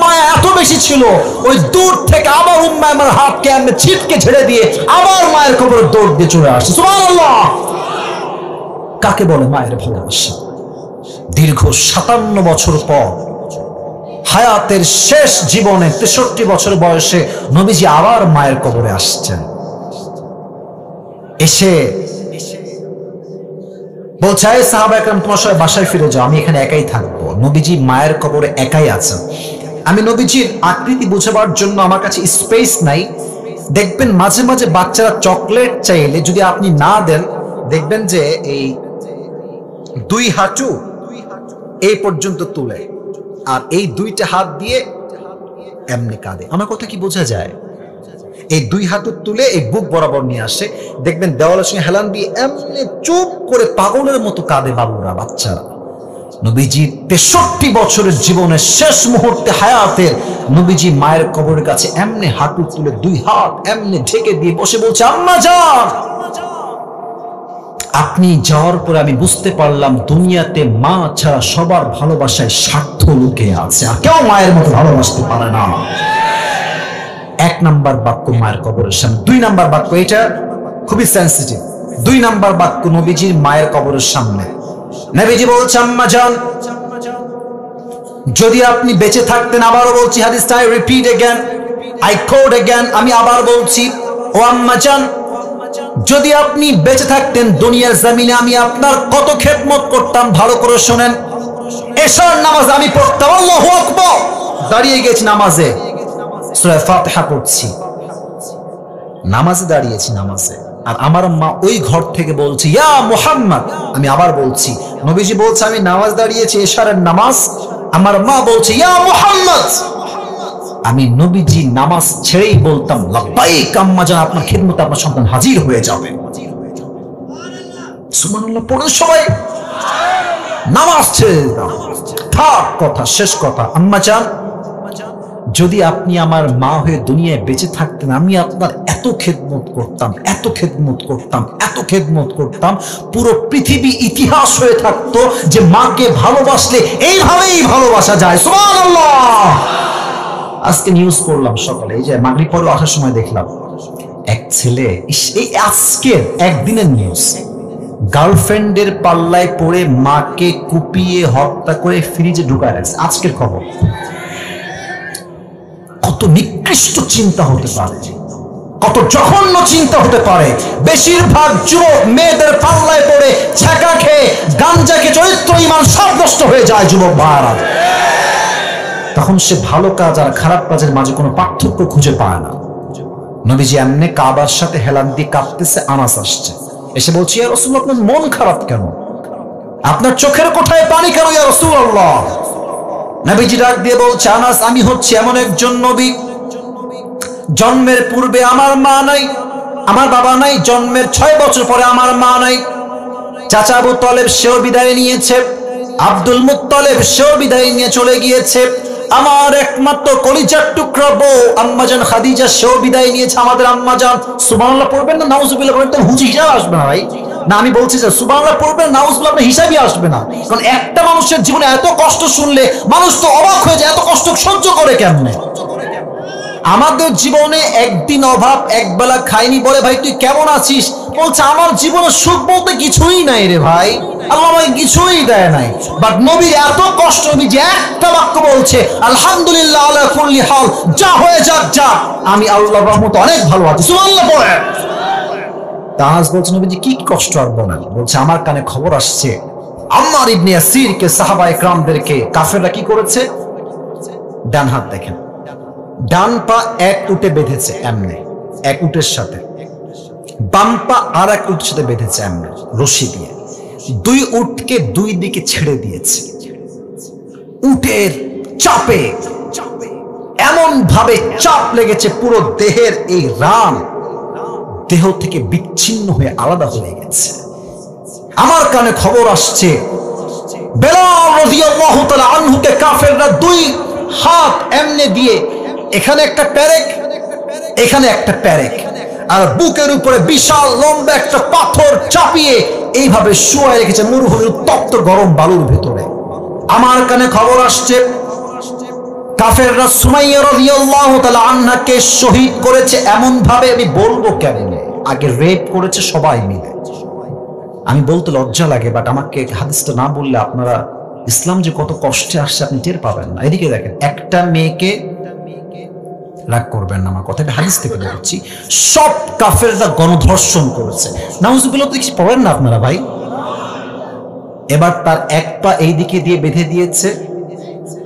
মায়া এত বেশি ছিল, ওই দূর থেকে আবার উম্মে আইমানের হাতকে এমনি ছিটকে ছেড়ে দিয়ে আবার মায়ের কবরে দৌড় দিয়ে চলে আসছে। সুবহানাল্লাহ! কাকে বলে মায়ের ভালোবাসা? দীর্ঘ 57 বছর পর, হায়াতের শেষ জীবনে 63 বছর বয়সে নবীজি আবার মায়ের কবরে আসছেন। এসে বলছে, এই সাহাবা একরাম তোমার সবাই বাসায় ফিরে যাও, আমি এখানে একাই থাকবো। নবীজি মায়ের কবরে একাই আছেন। আমি নবীজির আকৃতি বুঝাবার জন্য আমার কাছে স্পেস নাই। দেখবেন মাঝে মাঝে বাচ্চারা চকলেট চাইলে যদি আপনি না দেন, দেখবেন যে এই 2 হাঁটু এই পর্যন্ত তুলে আর এই 2টা হাত দিয়ে এমনি কাঁদে। আমার কথা কি বোঝা যায়? এই 2 হাঁটু তুলে এই বুক বরাবর নিয়ে আসে, দেখবেন দেওয়ালের সঙ্গে হেলান দিয়ে এমনি চুপ করে পাগলের মতো কাঁদে বাবুরা, বাচ্চারা। নবীজি 63 বছরের জীবনের শেষ মুহূর্তে হায়াতের নবীজি মায়ের কবরের কাছে এমনি হাঁটু তুলে 2 হাত এমনি ঢেকে দিয়ে বসে বলছে, আম্মা যান আপনি যাওয়ার পরে আমি বুঝতে পারলাম দুনিয়াতে মা ছাড়া সবার ভালোবাসায় স্বার্থ লুকে আছে, আর কেউ মায়ের মতো ভালোবাসতে পারে না। এক নাম্বার বাক্য মায়ের কবরের সামনে। দুই নাম্বার বাক্য, এটা খুবই সেন্সিটিভ। দুই নাম্বার বাক্য নবীজির মায়ের কবরের সামনে। নবীজি বলছে, আম্মা জান, যদি আপনি বেঁচে থাকতেন, আবারও বলছি হাদিসটা, I repeat again, I quote again, আমি আবার বলছি, ও আম্মা জান, যদি আপনি বেঁচে থাকতেন দুনিয়ার জমিনে, আমি আপনার কত খেদমত করতাম। ভালো করে শুনেন, এশার নামাজ আমি পড়তাম, আল্লাহু আকবার, দাঁড়িয়ে গেছি নামাজে, সূরা ফাতিহা পড়ছি, নামাজে দাঁড়িয়েছি নামাজে, আর আমার মা ওই ঘর থেকে বলছে, ইয়া মুহাম্মদ। আমি আবার বলছি, নবীজি বলছে আমি নামাজ দাঁড়িয়েছি, এশারের নামাজ, আমার মা বলছে ইয়া মুহাম্মদ। আমি নবীজি নামাজ ছেড়েই বলতাম, লাব্বাইক আম্মা জান, আপনার খিদমতে আপনার সন্তান হাজির হয়ে যাবে। সুবহানাল্লাহ পড়ে সবাই নামাজ ছেড়ে দিতাম। থাক কথা, শেষ কথা, আম্মা জান, যদি আপনি আমার মা হয়ে দুনিয়ায় বেঁচে থাকতেন, আমি আপনার এত খেদমত করতাম, এত খেদমত করতাম, এত খেদমত করতাম, পুরো পৃথিবী ইতিহাস হয়ে থাকতো যে মাকে ভালোবাসলে এইভাবেই ভালোবাসা যায়। সুবহানাল্লাহ। আজকে নিউজ পড়লাম সকালে, এই যে মাগরিব পরে আসার সময় দেখলাম এক ছেলে, এই আজকের একদিনের নিউজ, গার্লফ্রেন্ডের পাল্লায় পড়ে মাকে কুপিয়ে হত্যা করে ফ্রিজে ঢুকায় রাখছে। আজকের খবর। কত নিকৃষ্ট চিন্তা হতে পারে, কত জঘন্য চিন্তা হতে পারে। বেশিরভাগ যুবক মেয়েদের পাল্লায় পড়ে ছ্যাঁকা খেয়ে গাঞ্জাকে চরিত্র ইমান সব নষ্ট হয়ে যায় যুবক ভাইরা। তখন সে ভালো কাজ আর খারাপ কাজের মাঝে কোনো পার্থক্য খুঁজে পায় না। নবীজি এমনি কাবার সাথে হেলান দিয়ে কাঁপতেছে, আনাস আসছে, এসে বলছে, ইয়া রাসূলুল্লাহ, আপনার মন খারাপ কেন? আপনার চোখের কোঠায় পানি কেন ইয়া রাসূলুল্লাহ? নবীজি ডাক দিয়ে বলছে, আনাস, আমি হচ্ছে এমন একজন নবী, জন্মের পূর্বে আমার মা নাই, আমার বাবা নাই, জন্মের 6 বছর পরে আমার মা নাই, চাচা আবু তালেব সেও বিদায় নিয়েছে, আব্দুল মুত্তালিব সেও বিদায় নিয়ে চলে গিয়েছে, আমার একমাত্র কলিজার টুকরা বউ আম্মাজান খাদিজা সেও বিদায় নিয়েছে, আমাদের আম্মাজান। সুবহানাল্লাহ পড়বেন না নাউজুবিল্লাহ পড়বেন, হুঁচি হিসাবে আসবে না ভাই। না, আমি বলছি যে সুবহানাল্লাহ পড়বেন, নাউজুবিল্লাহ আপনার হিসাবই আসবে না। কারণ একটা মানুষের জীবনে এত কষ্ট শুনলে মানুষ তো অবাক হয়ে যায়, এত কষ্ট সহ্য করে কেমনে? আমাদের জীবনে একদিন অভাব, একবেলা খাইনি, বলে ভাই তুই কেমন আছিস? বলছে আমার জীবনে সুখ বলতে কিছুই নাই রে ভাই, আল্লাহ আমাকে কিছুই দেয় নাই। বাট নবীর এত কষ্ট, নবী যে একটা বাক্য বলছে, আলহামদুলিল্লাহ আলা কুল্লি হাল, যা হয়ে যাক যা, আমি আল্লাহর রহমতে অনেক ভালো আছি। সুবহানাল্লাহ পড়ে। তাহাজ বলছে, নবীজি কি কষ্ট আর বলেন? বলছে আমার কানে খবর আসছে আম্মার ইবনে ইয়াসিরকে, সাহাবায়ে কেরামদেরকে কাফেররা কি করেছে? ডান হাত দেখেন, ডান পা এক উটে বেঁধেছে এমনে, এক উটের সাথে, বাম পা আর এক উটের সাথে বেঁধেছে এমনে রশি দিয়ে, দুই উটকে দুই দিকে ছেড়ে দিয়েছে। উটের চাপে এমন ভাবে চাপ লেগেছে, পুরো দেহের এই রান দেহ থেকে বিচ্ছিন্ন হয়ে আলাদা হয়ে গেছে। আমার কানে খবর আসছে বেলাল রাদিয়াল্লাহু তাআলা আনহুকে কাফেররা দুই হাত এমনে দিয়ে, এখানে একটা প্যারেক, এখানে একটা প্যারেক, আর বুকের উপরে বিশাল লম্বা একটা পাথর চাপিয়ে এইভাবে শুয়ে রেখেছে মরুভূমির উত্তপ্ত গরম বালুর ভেতরে। আমার কানে খবর আসছে কাফেররা সুমাইয়া রাদিয়াল্লাহু তাআলা আনহাকে শহীদ করেছে এমন ভাবে, আমি বলবো কেমনে, আগে রেপ করেছে সবাই মিলে। আমি বলতে লজ্জা লাগে, বাট আমাকে হাদিসটা না বললে আপনারা ইসলাম যে কত কষ্টে আসছে আপনি টের পাবেন না। এদিকে দেখেন, একটা মেয়েকে, রাগ করবেন না আমার কথাটা হাদিস থেকে বলছি, সব কাফেররা গণধর্ষণ করেছে। নাউজুবিল্লাহ তো কিছু পড়েন না আপনারা ভাই। এবার তার এক পা এই দিকে দিয়ে বেঁধে দিয়েছে,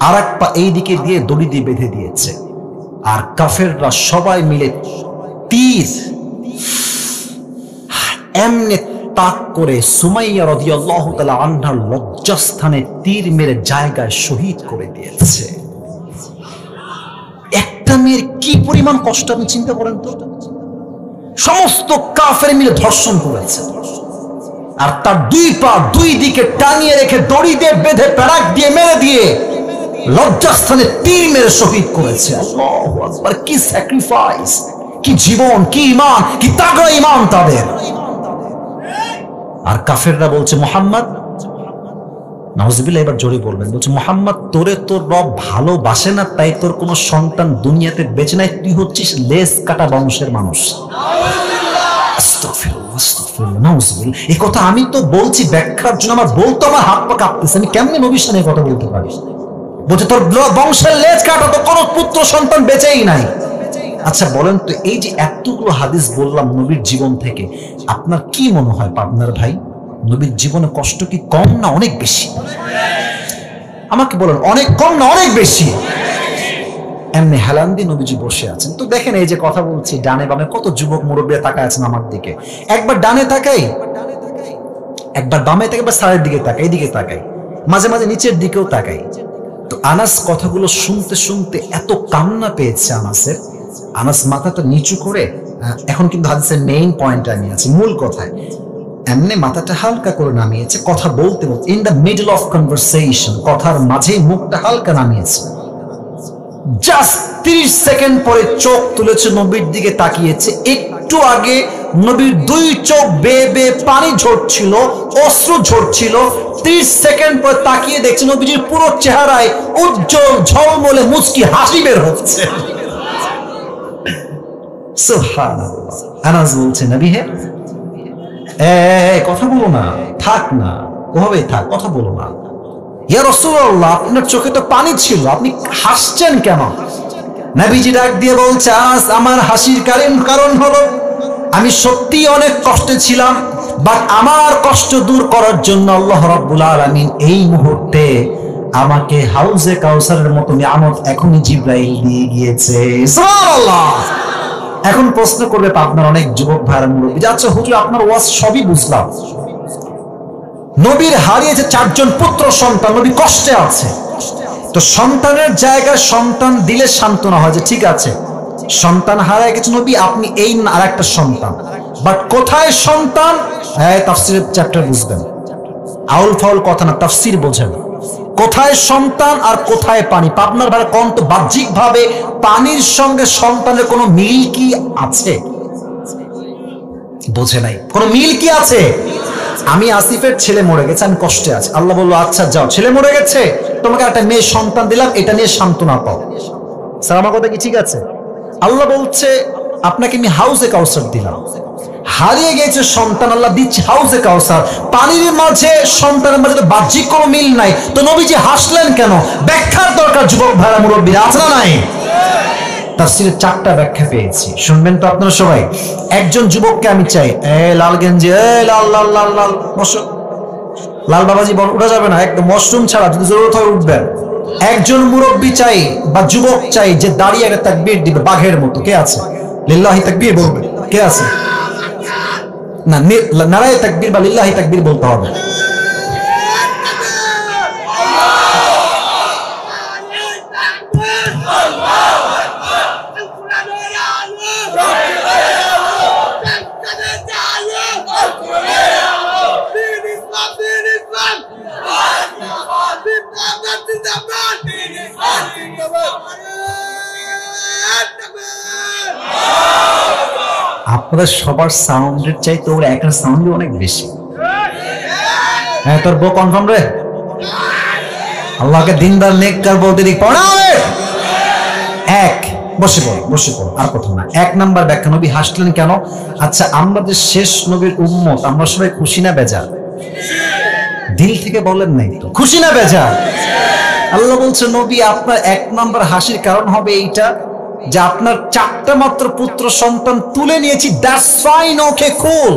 আর এক পা এই দিকে দিয়ে দড়ি দিয়ে বেঁধে দিয়েছে, আর কাফেররা সবাই মিলে তীর এমনে তাক করে সুমাইয়া রাদিয়াল্লাহু তাআলা আনহার লজ্জাস্থানে তীর মেরে জায়গায় শহীদ করে দিয়েছে। একটা মেয়ের কি পরিমাণ কষ্ট আপনি চিন্তা করেন তো। সমস্ত কাফের মিলে ধর্ষণ করেছে, আর তার দুই পা দুই দিকে টানিয়ে রেখে দড়ি দিয়ে বেঁধে প্যারাক দিয়ে মেরে দিয়ে লজ্জাস্থানে তীর মেরে শহীদ করেছে। আল্লাহু আকবার, কি স্যাক্রিফাইস, কি জীবন, কি ঈমান, কি তাগড়া ঈমান তাদের। আর কাফেররা বলছে মুহাম্মদ, নাউজুবিল্লাহ, এবার জোরে বলবেন, বলছে মুহাম্মদ তোরে তোর রব ভালোবাসে না, তাই তোর কোনো সন্তান দুনিয়াতে বেঁচে নাই, তুই হচ্ছিস লেজ কাটা বংশের মানুষ। এই কথা আমি তো বলছি ব্যাখ্যার জন্য, আমার বলতো আমার হাত পা কাঁপতেছে, আমি কেমনে নবীর সামনে কথা বলতে পারি? বলছে তোর বংশের লেজ কাটা, তো কোনো পুত্র সন্তান বেঁচেই নাই। আচ্ছা বলেন তো, এই যে এতগুলো হাদিস বললাম নবীর জীবন থেকে, আপনার কি মনে হয় পাবনার ভাই, নবীর জীবনে কষ্ট কি কম না অনেক বেশি? আমাকে বলেন, অনেক কম না অনেক বেশি? এমনি হেলান দিয়ে নবীজি বসে আছেন। তো দেখেন, এই যে কথা বলছি, ডানে বামে কত যুবক মুরব্বী তাকায় আছেন আমার দিকে। একবার ডানে তাকাই, একবার বামে তাকাই, একবার সারের দিকে তাকাই, এদিকে তাকাই, মাঝে মাঝে নিচের দিকেও তাকাই। তো আনাস কথাগুলো শুনতে শুনতে এত কান্না পেয়েছে আনাসের, আনাস মাথাটা নিচু করে, এখন কিন্তু হাদিসের মেইন পয়েন্টে আমি আছি, মূল কথায়, এমনি মাথাটা হালকা করে নামিয়েছে, কথা বলতে বলতে, in the middle of conversation, কথার মাঝেই মুখটা হালকা নামিয়েছে। জাস্ট 30 সেকেন্ড পরে চোখ তুলেছে, নবীর দিকে তাকিয়েছে। একটু আগে নবীর দুই চোখ বেয়ে বেয়ে পানি ঝরছিল, অশ্রু ঝরছিল। 30 সেকেন্ড পরে তাকিয়ে দেখছে নবীজির পুরো চেহারায় উজ্জ্বল ঝলমলে মুচকি হাসি বের হচ্ছে। সুবহানাল্লাহ। আনাস বলছে, নবী হে, কথা বলো না, থাক না, ওভাবেই থাক, কথা বলো না। ইয়া রাসূলুল্লাহ, আপনার চোখে তো পানি ছিল, আপনি হাসছেন কেন? নবীজি ডাক দিয়ে বলছে, আজ আমার হাসির কারণ হলো আমি সত্যি অনেক কষ্টে ছিলাম, বাট আমার কষ্ট দূর করার জন্য আল্লাহ রাব্বুল আলামিন এই মুহূর্তে আমাকে হাউজে কাউসারের মতো নিয়ামত এখনই জিবরাইল দিয়ে গিয়েছে। সুবহানাল্লাহ। এখন প্রশ্ন করবে আপনার অনেক যুবক ভাইরা, মুরব্বী, আচ্ছা হুজুর আপনার ওয়াজ সবই বুঝলাম, নবীর হারিয়েছে 4 জন পুত্র সন্তান, নবী কষ্টে আছে, তো সন্তানের জায়গায় সন্তান দিলে সান্ত্বনা হয় যে ঠিক আছে সন্তান হারায় গেছে নবী, আপনি এই আর একটা সন্তান, বাট কোথায় সন্তান? হ্যাঁ, তাফসীরের চ্যাপ্টার বুঝবেন, আউল ফাউল কথা না, তাফসীর বোঝেন। কোথায় সন্তান আর কোথায় পানি? পাবনার ভাড়া কোন তো বাহ্যিক ভাবে পানির সঙ্গে সন্তানের কোনো মিল কি আছে? বোঝে নাই, কোনো মিল কি আছে? আমি আসিফের ছেলে মরে গেছে, আমি কষ্টে আছি, আল্লাহ বললো আচ্ছা যাও, ছেলে মরে গেছে, তোমাকে একটা মেয়ে সন্তান দিলাম, এটা নিয়ে সান্ত্বনা পাও। স্যার আমার কথা কি ঠিক আছে? আল্লাহ বলছে আপনাকে আমি হাউজে কাউসার দিলাম, হারিয়ে গেছে সন্তান, আল্লাহ দিচ্ছে হাউজে কাউসার, পানির মাঝে সন্তানের মাঝে তো বাহ্যিক কোনো মিল নাই, তো নবীজি হাসলেন কেন? ব্যাখ্যার দরকার যুবক ভাইরা মুরব্বীরা, আছে না নাই? তাফসীরের 4টা ব্যাখ্যা পেয়েছি, শুনবেন তো আপনারা সবাই। একজন যুবককে আমি চাই, লাল গেঞ্জি, লাল লাল লাল লাল, বসো, লাল বাবাজি উঠা যাবে না, একদম মশরুম ছাড়া, যদি জরুরত হয় উঠবেন। একজন মুরব্বী চাই বা যুবক চাই যে দাঁড়িয়ে একটা তাকবীর দিবে বাঘের মতো। কে আছে? লিল্লাহি তাকবীর বলবে। কে আছে? না, নারায়ে তাকবীর বা লিল্লাহি তাকবীর বলতে হবে। আপনাদের সবার সাউন্ডের চাইতে ওর একটা সাউন্ড অনেক বেশি। হ্যাঁ, তোর বউ কনফার্ম রে? আল্লাহকে দিনদার নেককার বলতে দিক পড়াবে। এক, বসে পড়ো, বসে পড়ো, আর কথা না। 1 নাম্বার ব্যাখ্যা, নবী হাসলেন কেন? আচ্ছা, আমরা যে শেষ নবীর উম্মত, আমরা সবাই খুশি না বেজার? দিল থেকে বলেন নাই তো, খুশি না বেজার? আল্লাহ বলছে নবী আপনার 1 নাম্বার হাসির কারণ হবে এইটা যে আপনার 4টা মাত্র পুত্র সন্তান তুলে নিয়েছি, that's fine, okay cool,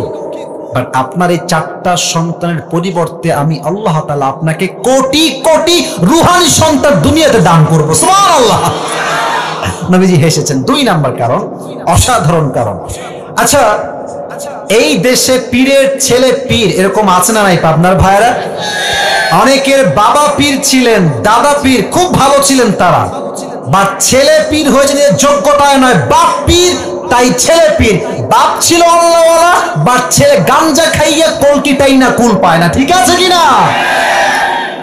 but আপনার এই 4টা সন্তানের পরিবর্তে আমি আল্লাহ তাআলা আপনাকে কোটি কোটি রূহানি সন্তান দুনিয়াতে দান করব। সুবহানাল্লাহ। নবীজি হেসেছেন। 2 নাম্বার কারণ, অসাধারণ কারণ। আচ্ছা, এই দেশে পীরের ছেলে পীর এরকম আছে না নাই পাবনার ভাইরা? অনেকের বাবা পীর ছিলেন, দাদা পীর, খুব ভালো ছিলেন তারা, বাট ছেলে পীর হয়েছে যোগ্যতায় নয়, বাপ পীর, তাই ছেলে পীর। বাপ ছিল আল্লাহওয়ালা, বাট ছেলে গাঞ্জা খাইয়া কলকিটাই না কুল পায় না। ঠিক আছে কিনা?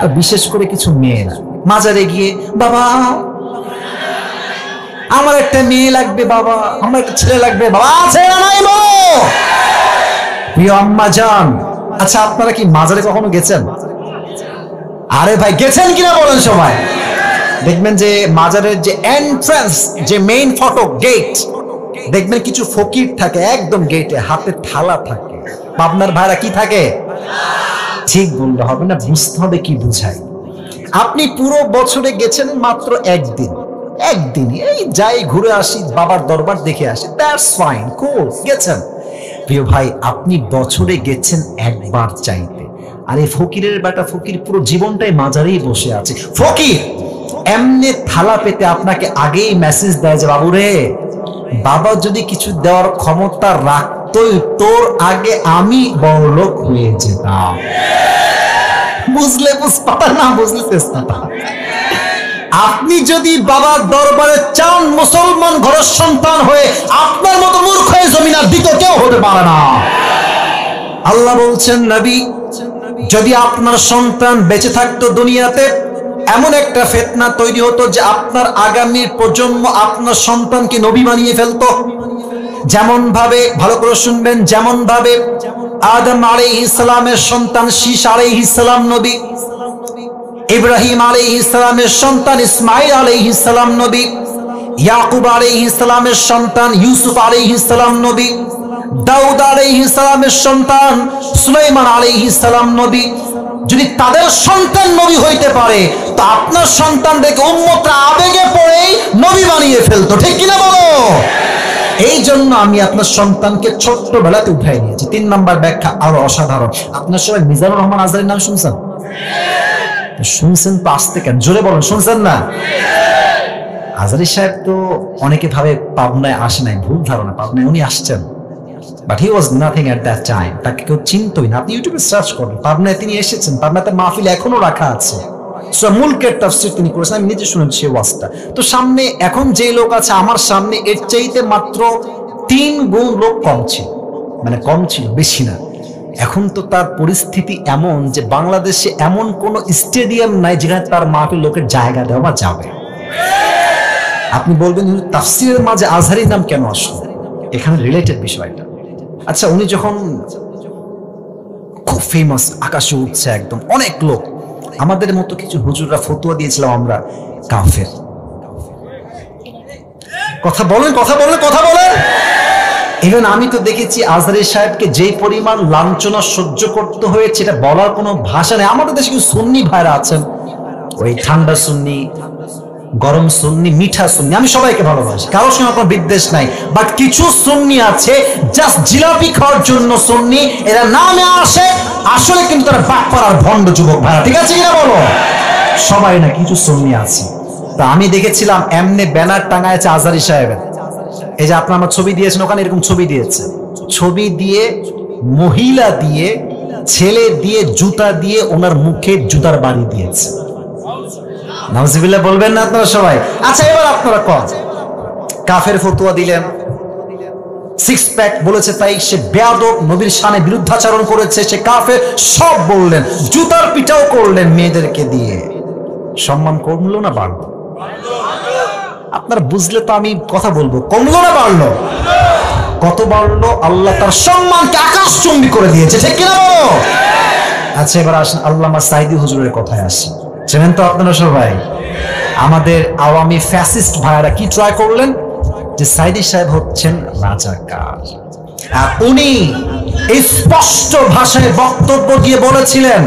আর বিশেষ করে কিছু মেয়েরা মাজারে গিয়ে, বাবা আমার একটা মেয়ে লাগবে, বাবা আমার একটা ছেলে লাগবে, বাবা আছে না নাই? বলো প্রিয় আম্মা জান, আচ্ছা, আপনারা কি মাজারে কখনো গেছেন? আরে ভাই, গেছেন কিনা বলেন সবাই। দেখবেন যে মাজারের যে এন্ট্রান্স, যে মেইন ফটক গেট, দেখবেন কিছু ফকির থাকে একদম গেটে, হাতে থালা থাকে। পাবনার ভাইরা কি থাকে? ঠিক বললে হবে না, বুঝতে হবে কি বুঝাই। আপনি পুরো বছরে গেছেন মাত্র একদিনই, এই যাই ঘুরে আসি, বাবার দরবার দেখে আসি, দ্যাটস ফাইন, কুল, গেছেন। প্রিয় ভাই, আপনি বছরে গেছেন একবার চাইতে, আর এই ফকিরের বেটা ফকির পুরো জীবনটাই মাজারেই বসে আছে। ফকির এমনি থালা পেতে আপনাকে আগেই মেসেজ দেয় যে বাবুরে, বাবা যদি কিছু দেওয়ার ক্ষমতা রাখতোই, তোর আগে আমি বড়লোক হয়ে যেতাম। বুঝলে বুঝপাতা, না বুঝলে তেজপাতা। আপনি যদি বাবার দরবারে চান মুসলমান ঘরের সন্তান হয়ে, আপনার মতো মূর্খ হয়ে জমিন আর দ্বিতীয় কেউ হতে পারে না। আল্লাহ বলছেন, নবী, যদি আপনার সন্তান বেঁচে থাকতো দুনিয়াতে, এমন একটা ফিতনা তৈরি হতো যে আপনার আগামীর প্রজন্ম আপনার সন্তানকে নবী বানিয়ে ফেলতো। যেমন ভাবে, ভালো করে শুনবেন, যেমন ভাবে আদম আলাইহিস সালামের সন্তান শীশ আলাইহিস সালাম নবী, ইব্রাহিম আলাইহিস সালামের সন্তান ইসমাঈল আলাইহিস সালাম নবী, ইয়াকুব আলাইহিস সালামের সন্তান ইউসুফ আলাইহিস সালাম নবী, দাউদ আলাইহিস সালামের সন্তান সুলাইমান আলাইহিস সালাম নবী। যদি তাদের সন্তান নবী হইতে পারে, তো আপনার সন্তানদেরকে উম্মতরা আবেগে পড়েই নবী বানিয়ে ফেলতো, ঠিক কিনা বলো? এই জন্য আমি আপনার সন্তানকে ছোট্টবেলাতে উঠাই নিয়েছি। 3 নম্বর ব্যাখ্যা আরো অসাধারণ। আপনার সবাই মিজানুর রহমান আজহারীর নাম শুনছেন? শুনছেন তো, আসতে কেন, জোরে বলেন, শুনছেন না? আজহারী সাহেব তো অনেকে ভাবে পাবনায় আসে নাই, ভুল ধারণা, পাবনায় উনি আসছেন, but he was nothing at that time. তাকে কেউ চিনতই না। আপনি ইউটিউবে সার্চ করবেন, পাবনায় তিনি এসেছেন, পাবনাতে মাহফিল এখনো রাখা আছে। মুলকের তাফসীর তিনি করেছেন, আমি নিজে শুনেছি সেই ওয়াজটা। তো সামনে এখন যে লোক আছে আমার সামনে, এর চাইতে মাত্র 3 গুণ লোক কম ছিল, মানে কম ছিল, বেশি না। এখন তো তার পরিস্থিতি এমন যে বাংলাদেশে এমন কোন স্টেডিয়াম নাই যেখানে তার মাহফিল লোকের জায়গা দেওয়া যাবে। আপনি বলবেন তাফসীরের মাঝে আজহারীর নাম কেন আসলো? এখানে রিলেটেড বিষয়টা। আচ্ছা, উনি যখন খুব ফেমাস, আকাশে উঠছে একদম, অনেক লোক, আমাদের মতো কিছু হুজুররা ফতোয়া দিয়েছিলাম আমরা কাফের। কথা বলেন, কথা বলেন, কথা বলেন। ইভেন আমি তো দেখেছি আজহারী সাহেবকে যে পরিমাণ লাঞ্ছনা সহ্য করতে হয়েছে, এটা বলার কোনো ভাষা নেই। আমাদের দেশে কিছু সুন্নি ভাইরা আছেন, ওই ঠান্ডা সুন্নি, গরম সুন্নি, মিঠা সুন্নি, আমি সবাইকে ভালোবাসি, কারোর সঙ্গে কোনো বিদ্বেষ নাই, বাট কিছু সুন্নি আছে জাস্ট জিলাপি খাওয়ার জন্য সুন্নি, এরা নামে আসে, আসলে কিন্তু তারা বাটপাড়ার ভণ্ড যুবক ভাইরা, ঠিক আছে কিনা বলো? সবাই না, কিছু সুন্নি আছে। তা আমি দেখেছিলাম এমনি ব্যানার টাঙায় আছে আজহারী সাহেবের, এই যে আপনার আমার ছবি দিয়েছেন, ওখানে এরকম ছবি দিয়েছে, ছবি দিয়ে, মহিলা দিয়ে, ছেলে দিয়ে, জুতা দিয়ে ওনার মুখে জুতার বাড়ি দিয়েছে। নাউজুবিল্লাহ বলবেন না আপনারা সবাই? আচ্ছা, এবার আপনারা কন, কাফের ফতোয়া দিলেন, 6 প্যাক বলেছে তাই সে বেয়াদব, নবীর শানে বিরুদ্ধাচরণ করেছে, সে কাফের, সব বললেন, জুতার পিটাও করলেন মেয়েদেরকে দিয়ে। সম্মান কমলো না বাড়লো? আপনারা বুঝলে তো আমি কথা বলবো, কমলো না বাড়লো? কত বাড়লো? আল্লাহ তার সম্মানকে আকাশচুম্বী করে দিয়েছে, ঠিক কিনা বলো? আচ্ছা, এবার আসেন আল্লামা সাঈদী হুজুরের কথায় আসি। চেনেন তো আপনারা সবাই? আমাদের আওয়ামী ফ্যাসিস্ট ভাইরা কি ট্রাই করলেন, যে সাঈদী সাহেব হচ্ছেন রাজাকার, আর উনি স্পষ্ট ভাষায় বক্তব্য দিয়ে বলেছিলেন,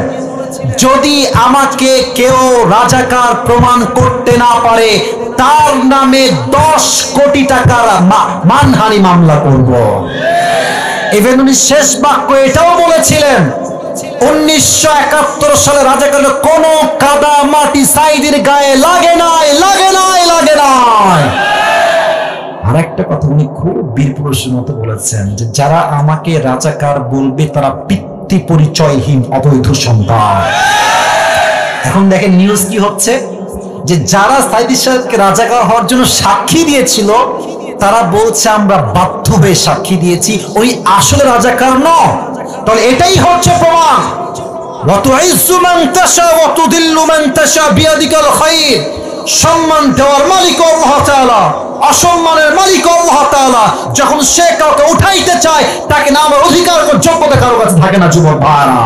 যদি আমাকে কেউ রাজাকার প্রমাণ করতে না পারে, তার নামে 10 কোটি টাকার মানহানি মামলা করব। ইভেন উনি শেষ বাক্য এটাও বলেছিলেন, 1971 সালে রাজাকারের কোন কাদা মাটি সাঈদীর গায়ে লাগে নাই, লাগে নাই, লাগে নাই। আর একটা কথা উনি খুব বীর পুরুষের মতো বলেছেন, যে যারা আমাকে রাজাকার বলবে তারা পিতৃ পরিচয়হীন অবৈধ সন্তান। এখন দেখেন নিউজ কি হচ্ছে, যে যারা সাঈদী সাহেবকে রাজাকার হওয়ার জন্য সাক্ষী দিয়েছিল, তারা বলছে আমরা বাধ্য হয়ে সাক্ষী দিয়েছি, উনি আসলে রাজাকার নয়। তাহলে এটাই হচ্ছে প্রমাণ, সম্মান দেওয়ার মালিক আল্লাহ তাআলা, অসম্মানের মালিক আল্লাহ তাআলা। যখন সে কাউকে উঠাইতে চায়, তাকে না আমার অধিকার যোগ্যতা কারো কাছে থাকে না যুবক ভাইরা?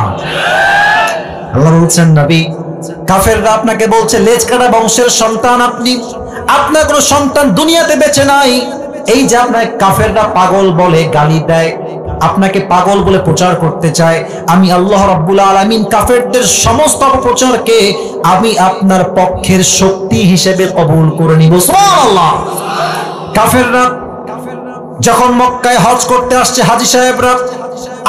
আল্লাহ বলছেন নবী, কাফেররা আপনাকে বলছে লেজ কাটা বংশের সন্তান আপনি, আপনার কোনো সন্তান দুনিয়াতে বেঁচে নাই। এই যে আপনার কাফেররা পাগল বলে, গালি দেয়, আপনাকে পাগল বলে প্রচার করতে চায়, আমি আল্লাহ রাব্বুল আলামিন কাফেরদের সমস্ত অপপ্রচারকে আমি আপনার পক্ষের শক্তি হিসেবে কবুল করে নিব। সুবহানাল্লাহ। কাফেররা যখন মক্কায় হজ করতে আসছে, হাজী সাহেবরা,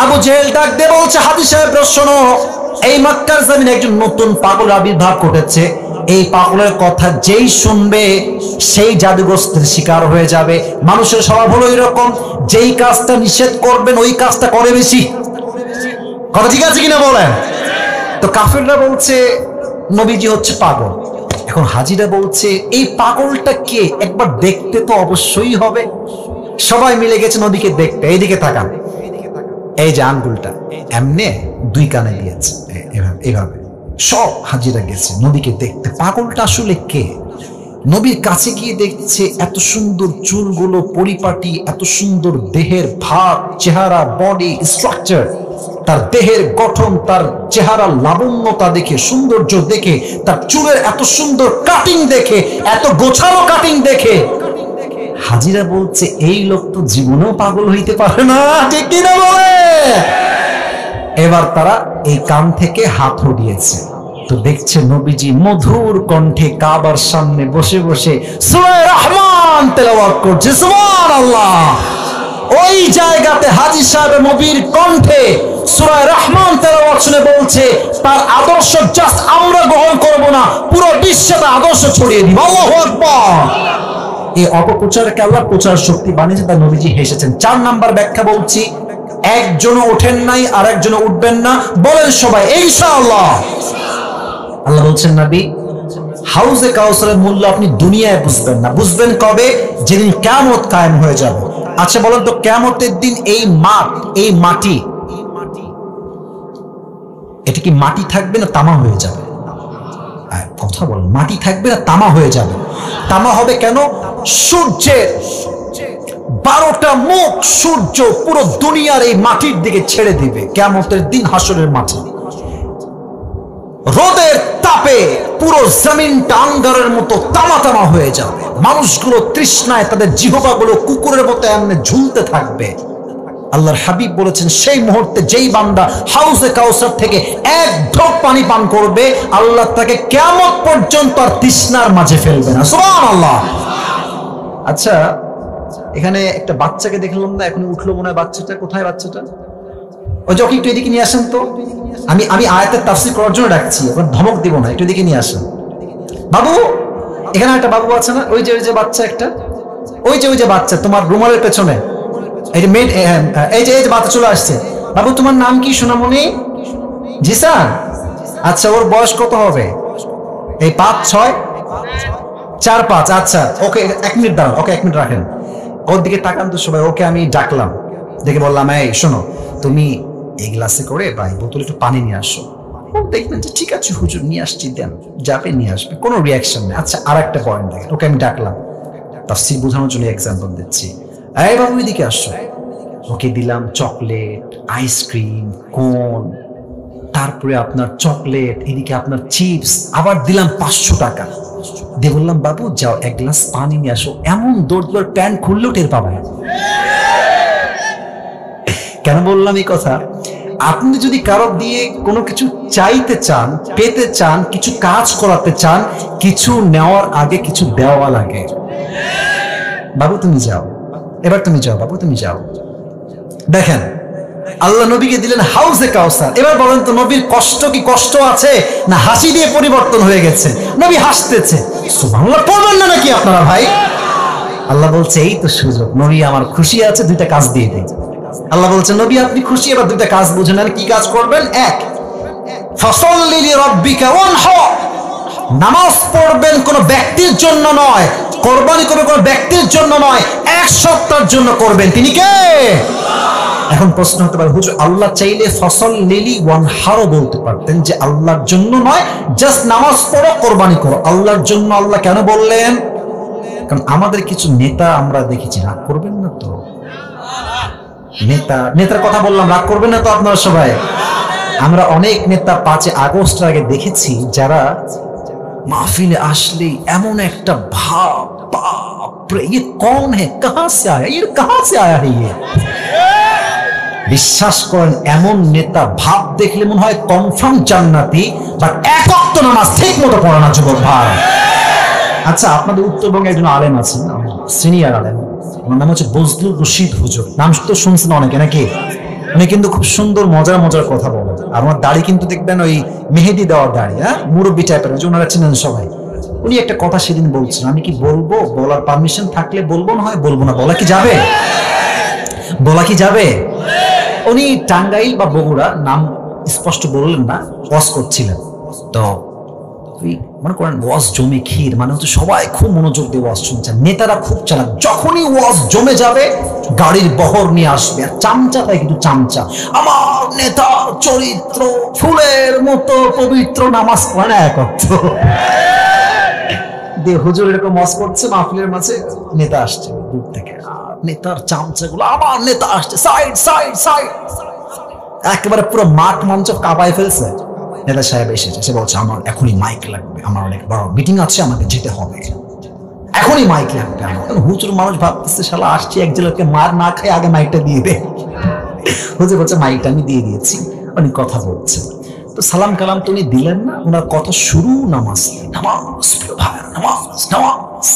আবু জেহেল ডাক দিয়ে বলছে, হাজী সাহেবরা শোনো, এই মক্কার জমিনে একজন নতুন পাগল আবির্ভাব ঘটেছে। এই পাগলের কথা যেই শুনবে সেই জাদুগ্রস্তের শিকার হয়ে যাবে। মানুষের স্বভাব হলো এরকম, যেই কাজটা নিষেধ করবেন ওই কাজটা করে বেশি। কথা ঠিক আছে কিনা বলেন? তো কাফেররা বলছে নবীজি হচ্ছে পাগল। এখন হাজীরা বলছে এই পাগলটা কে, একবার দেখতে তো অবশ্যই হবে। সবাই মিলে গেছে নবীকে দেখতে। এইদিকে তাকান, এই যে আঙ্গুলটা এমনে দুই কানে দিয়েছে, এভাবে সব হাজিরা গেছে নবীকে দেখতে। পাগলটা আসলে কে? নবীর কাছে গিয়ে দেখছে এত সুন্দর চুলগুলো পরিপাটি, এত সুন্দর দেহের ভাব, চেহারা, বডি স্ট্রাকচার, তার দেহের গঠন, তার চেহারা লাবণ্যতা দেখে, সৌন্দর্য দেখে, তার চুলের এত সুন্দর কাটিং দেখে, এত গোছালো কাটিং দেখে হাজিরা বলছে এই লোক তো জীবনেও পাগল হইতে পারে না। ঠিক কিনা বলে? এবার তারা এই কান থেকে হাত উঠিয়েছে, তো দেখছে নবীজি মধুর কণ্ঠে কাবার সামনে বসে বসে সূরা রহমান তেলাওয়াত করছে। সুবহানাল্লাহ। ওই জায়গাতে হাজী সাহেব নবীর কণ্ঠে সূরা রহমান তেলাওয়াত শুনে বলছে তার আদর্শ জাস্ট আমরা গ্রহণ করব না, পুরো বিশ্বে তার আদর্শ ছড়িয়ে দিব। আল্লাহু আকবার। এই অপপ্রচারকে আল্লাহ প্রচার শক্তি বানিয়েছে, তার নবীজি হেসেছেন। 4 নাম্বার ব্যাখ্যা বলছি, একজনও ওঠেন নাই আর একজনও উঠবেন না, বলেন সবাই ইনশাআল্লাহ। আল্লাহ বলছেন নবী, হাউজে কাউসারের মূল্য আপনি দুনিয়ায় বুঝবেন না, বুঝবেন কবে? যেদিন কিয়ামত কায়েম হয়ে যাবে। আচ্ছা বলেন তো, কিয়ামতের দিন এই মাঠ, এই মাটি, এটা কি মাটি থাকবে না তামা হয়ে যাবে? কথা বলেন, মাটি থাকবে না তামা হয়ে যাবে? তামা হবে কেন? সূর্যের 12টা মুখ সূর্য পুরো দুনিয়ার এই মাটির দিকে ছেড়ে দিবে কিয়ামতের দিন হাসরের মাঠে। রোদের তাপে পুরো জমিনটা আঙ্গারের মতো তামা তামা হয়ে যাবে। মানুষগুলো তৃষ্ণায় তাদের জিহ্বাগুলো কুকুরের মতো এমনি ঝুলতে থাকবে। আল্লাহর হাবিব বলেছেন সেই মুহূর্তে যেই বান্দা হাউজে কাউসার থেকে এক ঢোক পানি পান করবে, আল্লাহ তাকে কিয়ামত পর্যন্ত আর তৃষ্ণার মাঝে ফেলবে না। সুবহানাল্লাহ। আচ্ছা, এখানে একটা বাচ্চাকে দেখলাম না, এখন উঠলো মনে হয়। বাচ্চাটা কোথায়? বাচ্চাটা ওই যে, ওকে একটু এদিকে নিয়ে আসেন তো। আমি আয়াতের তাফসীর করার জন্য ডাকছি, এখন ধমক দিব না, একটু এদিকে নিয়ে আসেন। বাবু, এখানে একটা বাবু আছে না? ওই যে বাচ্চা একটা, ওই যে বাচ্চা তোমার রুমালের পেছনে, এই যে মেড, এই যে বাচ্চা চলে আসছে। বাবু তোমার নাম কি সোনামণি? জিসান। আচ্ছা, ওর বয়স কত হবে? এই 5, 6, 4, 5। আচ্ছা, ওকে 1 মিনিট দাঁড়ান, ওকে 1 মিনিট রাখেন। ওর দিকে তাকান তো সবাই। ওকে আমি ডাকলাম, দেখে বললাম এই শোনো, তুমি এই গ্লাসে করে বা এই বোতলে একটু পানি নিয়ে আসো। দেখবেন যে ঠিক আছে হুজুর নিয়ে আসছি, দেন, যাবে নিয়ে আসবে, কোনো রিয়াকশন নেই। আচ্ছা, আর একটা পয়েন্ট দেখেন। ওকে আমি ডাকলাম, তাফসীর বোঝানোর জন্য এক্সাম্পল দিচ্ছি। এই বাবু এদিকে আসো। ওকে দিলাম চকলেট, আইসক্রিম, কোন, তারপরে আপনার চকলেট, এদিকে আপনার চিপস, আবার দিলাম 500 টাকা দিয়ে বললাম বাবু যাও 1 গ্লাস পানি নিয়ে আসো। এমন দৌড় প্যান্ট খুললেও টের পাবে না। কেন বললাম এই কথা? আপনি যদি কারো দিয়ে কোনো কিছু চাইতে চান, পেতে চান, কিছু কাজ করাতে চান, কিছু নেওয়ার আগে কিছু দেওয়া লাগে। বাবু তুমি যাও, এবার তুমি যাও, বাবু তুমি যাও। দেখেন আল্লাহ নবীকে দিলেন হাউজে কাউসার। এবার বলেন তো নবীর কষ্ট কি কষ্ট আছে না হাসি দিয়ে পরিবর্তন হয়ে গেছে? নবী হাসতেছে। সুবহানাল্লাহ পড়বেন না নাকি আপনারা ভাই? আল্লাহ বলছে এই তো সুযোগ, নবী আমার খুশি আছে, 2টা কাজ দিয়ে দেয়। আল্লাহ বলছে নবী আপনি খুশি, এবার 2টা কাজ বুঝে নেন। কি কাজ করবেন? 1, ফাসাল্লি লিরাব্বিকা ওয়ানহার, নামাজ পড়বেন কোনো ব্যক্তির জন্য নয়, কোরবানি করবেন কোনো ব্যক্তির জন্য নয়, 1 সপ্তাহের জন্য করবেন। তিনি কে? এখন প্রশ্ন হতে পারে হুজুর আল্লাহ চাইলে ফাসাল্লি ওয়ানহারও বলতে পারতেন, যে আল্লাহর জন্য নয়, জাস্ট নামাজ পড়ো, কোরবানি করো। আল্লাহর জন্য আল্লাহ কেন বললেন? কারণ আমাদের কিছু নেতা আমরা দেখেছি, রাগ করবেন না তো, নেতার কথা বললাম, রাগ করবেন না তো আপনারা সবাই? আমরা অনেক নেতা 5 আগস্ট আগে দেখেছি যারা মাহফিলে আসলে এমন একটা ভাব, बाप रे ये कौन है, कहां से आया, ये कहां से आया है ये। বিশ্বাস করেন এমন নেতা ভাব দেখলে মনে হয় কনফার্ম জান্নাতি, বাট এক ওয়াক্ত নামাজ ঠিক মতো পড়ে না যুবক ভাই। আচ্ছা, আপনাদের উত্তরবঙ্গে একজন আলেম আছেন, সিনিয়র আলেম, ওনার নাম হচ্ছে বজলুর রশিদ হুজুর। নাম তো শুনছেন অনেকে নাকি? উনি কিন্তু খুব সুন্দর মজার মজার কথা বলেন। আর আমার দাড়ি কিন্তু দেখবেন ওই মেহেদি দেওয়ার দাড়ি, হ্যাঁ, মুরব্বী টাইপের, ওনারা চিনেন সবাই। উনি একটা কথা সেদিন বলছেন, আমি কি বলবো? বলার পারমিশন থাকলে বলবো, না হয় বলবো না। বলা কি যাবে? বলা কি যাবে? উনি টাঙ্গাইল বা বগুড়া, নাম স্পষ্ট বললেন না, ওয়াজ করছিলেন। তো মনে করেন ওয়াজ জমে ক্ষীর, মানে হচ্ছে সবাই খুব মনোযোগ দিয়ে ওয়াজ শুনছেন। নেতারা খুব চালাক, যখনই ওয়াজ জমে যাবে গাড়ির বহর নিয়ে আসবে, আর চামচা তাই কিন্তু চামচা, আমার নেতা চরিত্র ফুলের মতো পবিত্র, নামাজ পড়ে না এক অর্থ দিয়ে। হুজুর এরকম ওয়াজ করছে মাহফিলের মাঝে, নেতা আসছে দূর থেকে, আর নেতার চামচাগুলো, আমার নেতা আসছে, সাইড সাইড সাইড, একেবারে পুরো মাঠ মঞ্চ কাঁপায় ফেলছে। নেতা সাহেব এসেছে, সে বলছে আমার এখনই মাইক লাগবে, আমার অনেক বড় মিটিং আছে, আমাকে যেতে হবে, এখনই মাইক লাগবে আমার। হুজুর মানুষ ভাবতেছে শালা আসছি এক জেলাকে মার না খায় আগে মাইকটা দিয়ে দে। হুজুর বলছে মাইকটা আমি দিয়ে দিয়েছি, উনি কথা বলছেন। তো সালাম কালাম তো উনি দিলেন না, ওনার কথা শুরু নামাজ, নামাজ নামাজ নামাজ,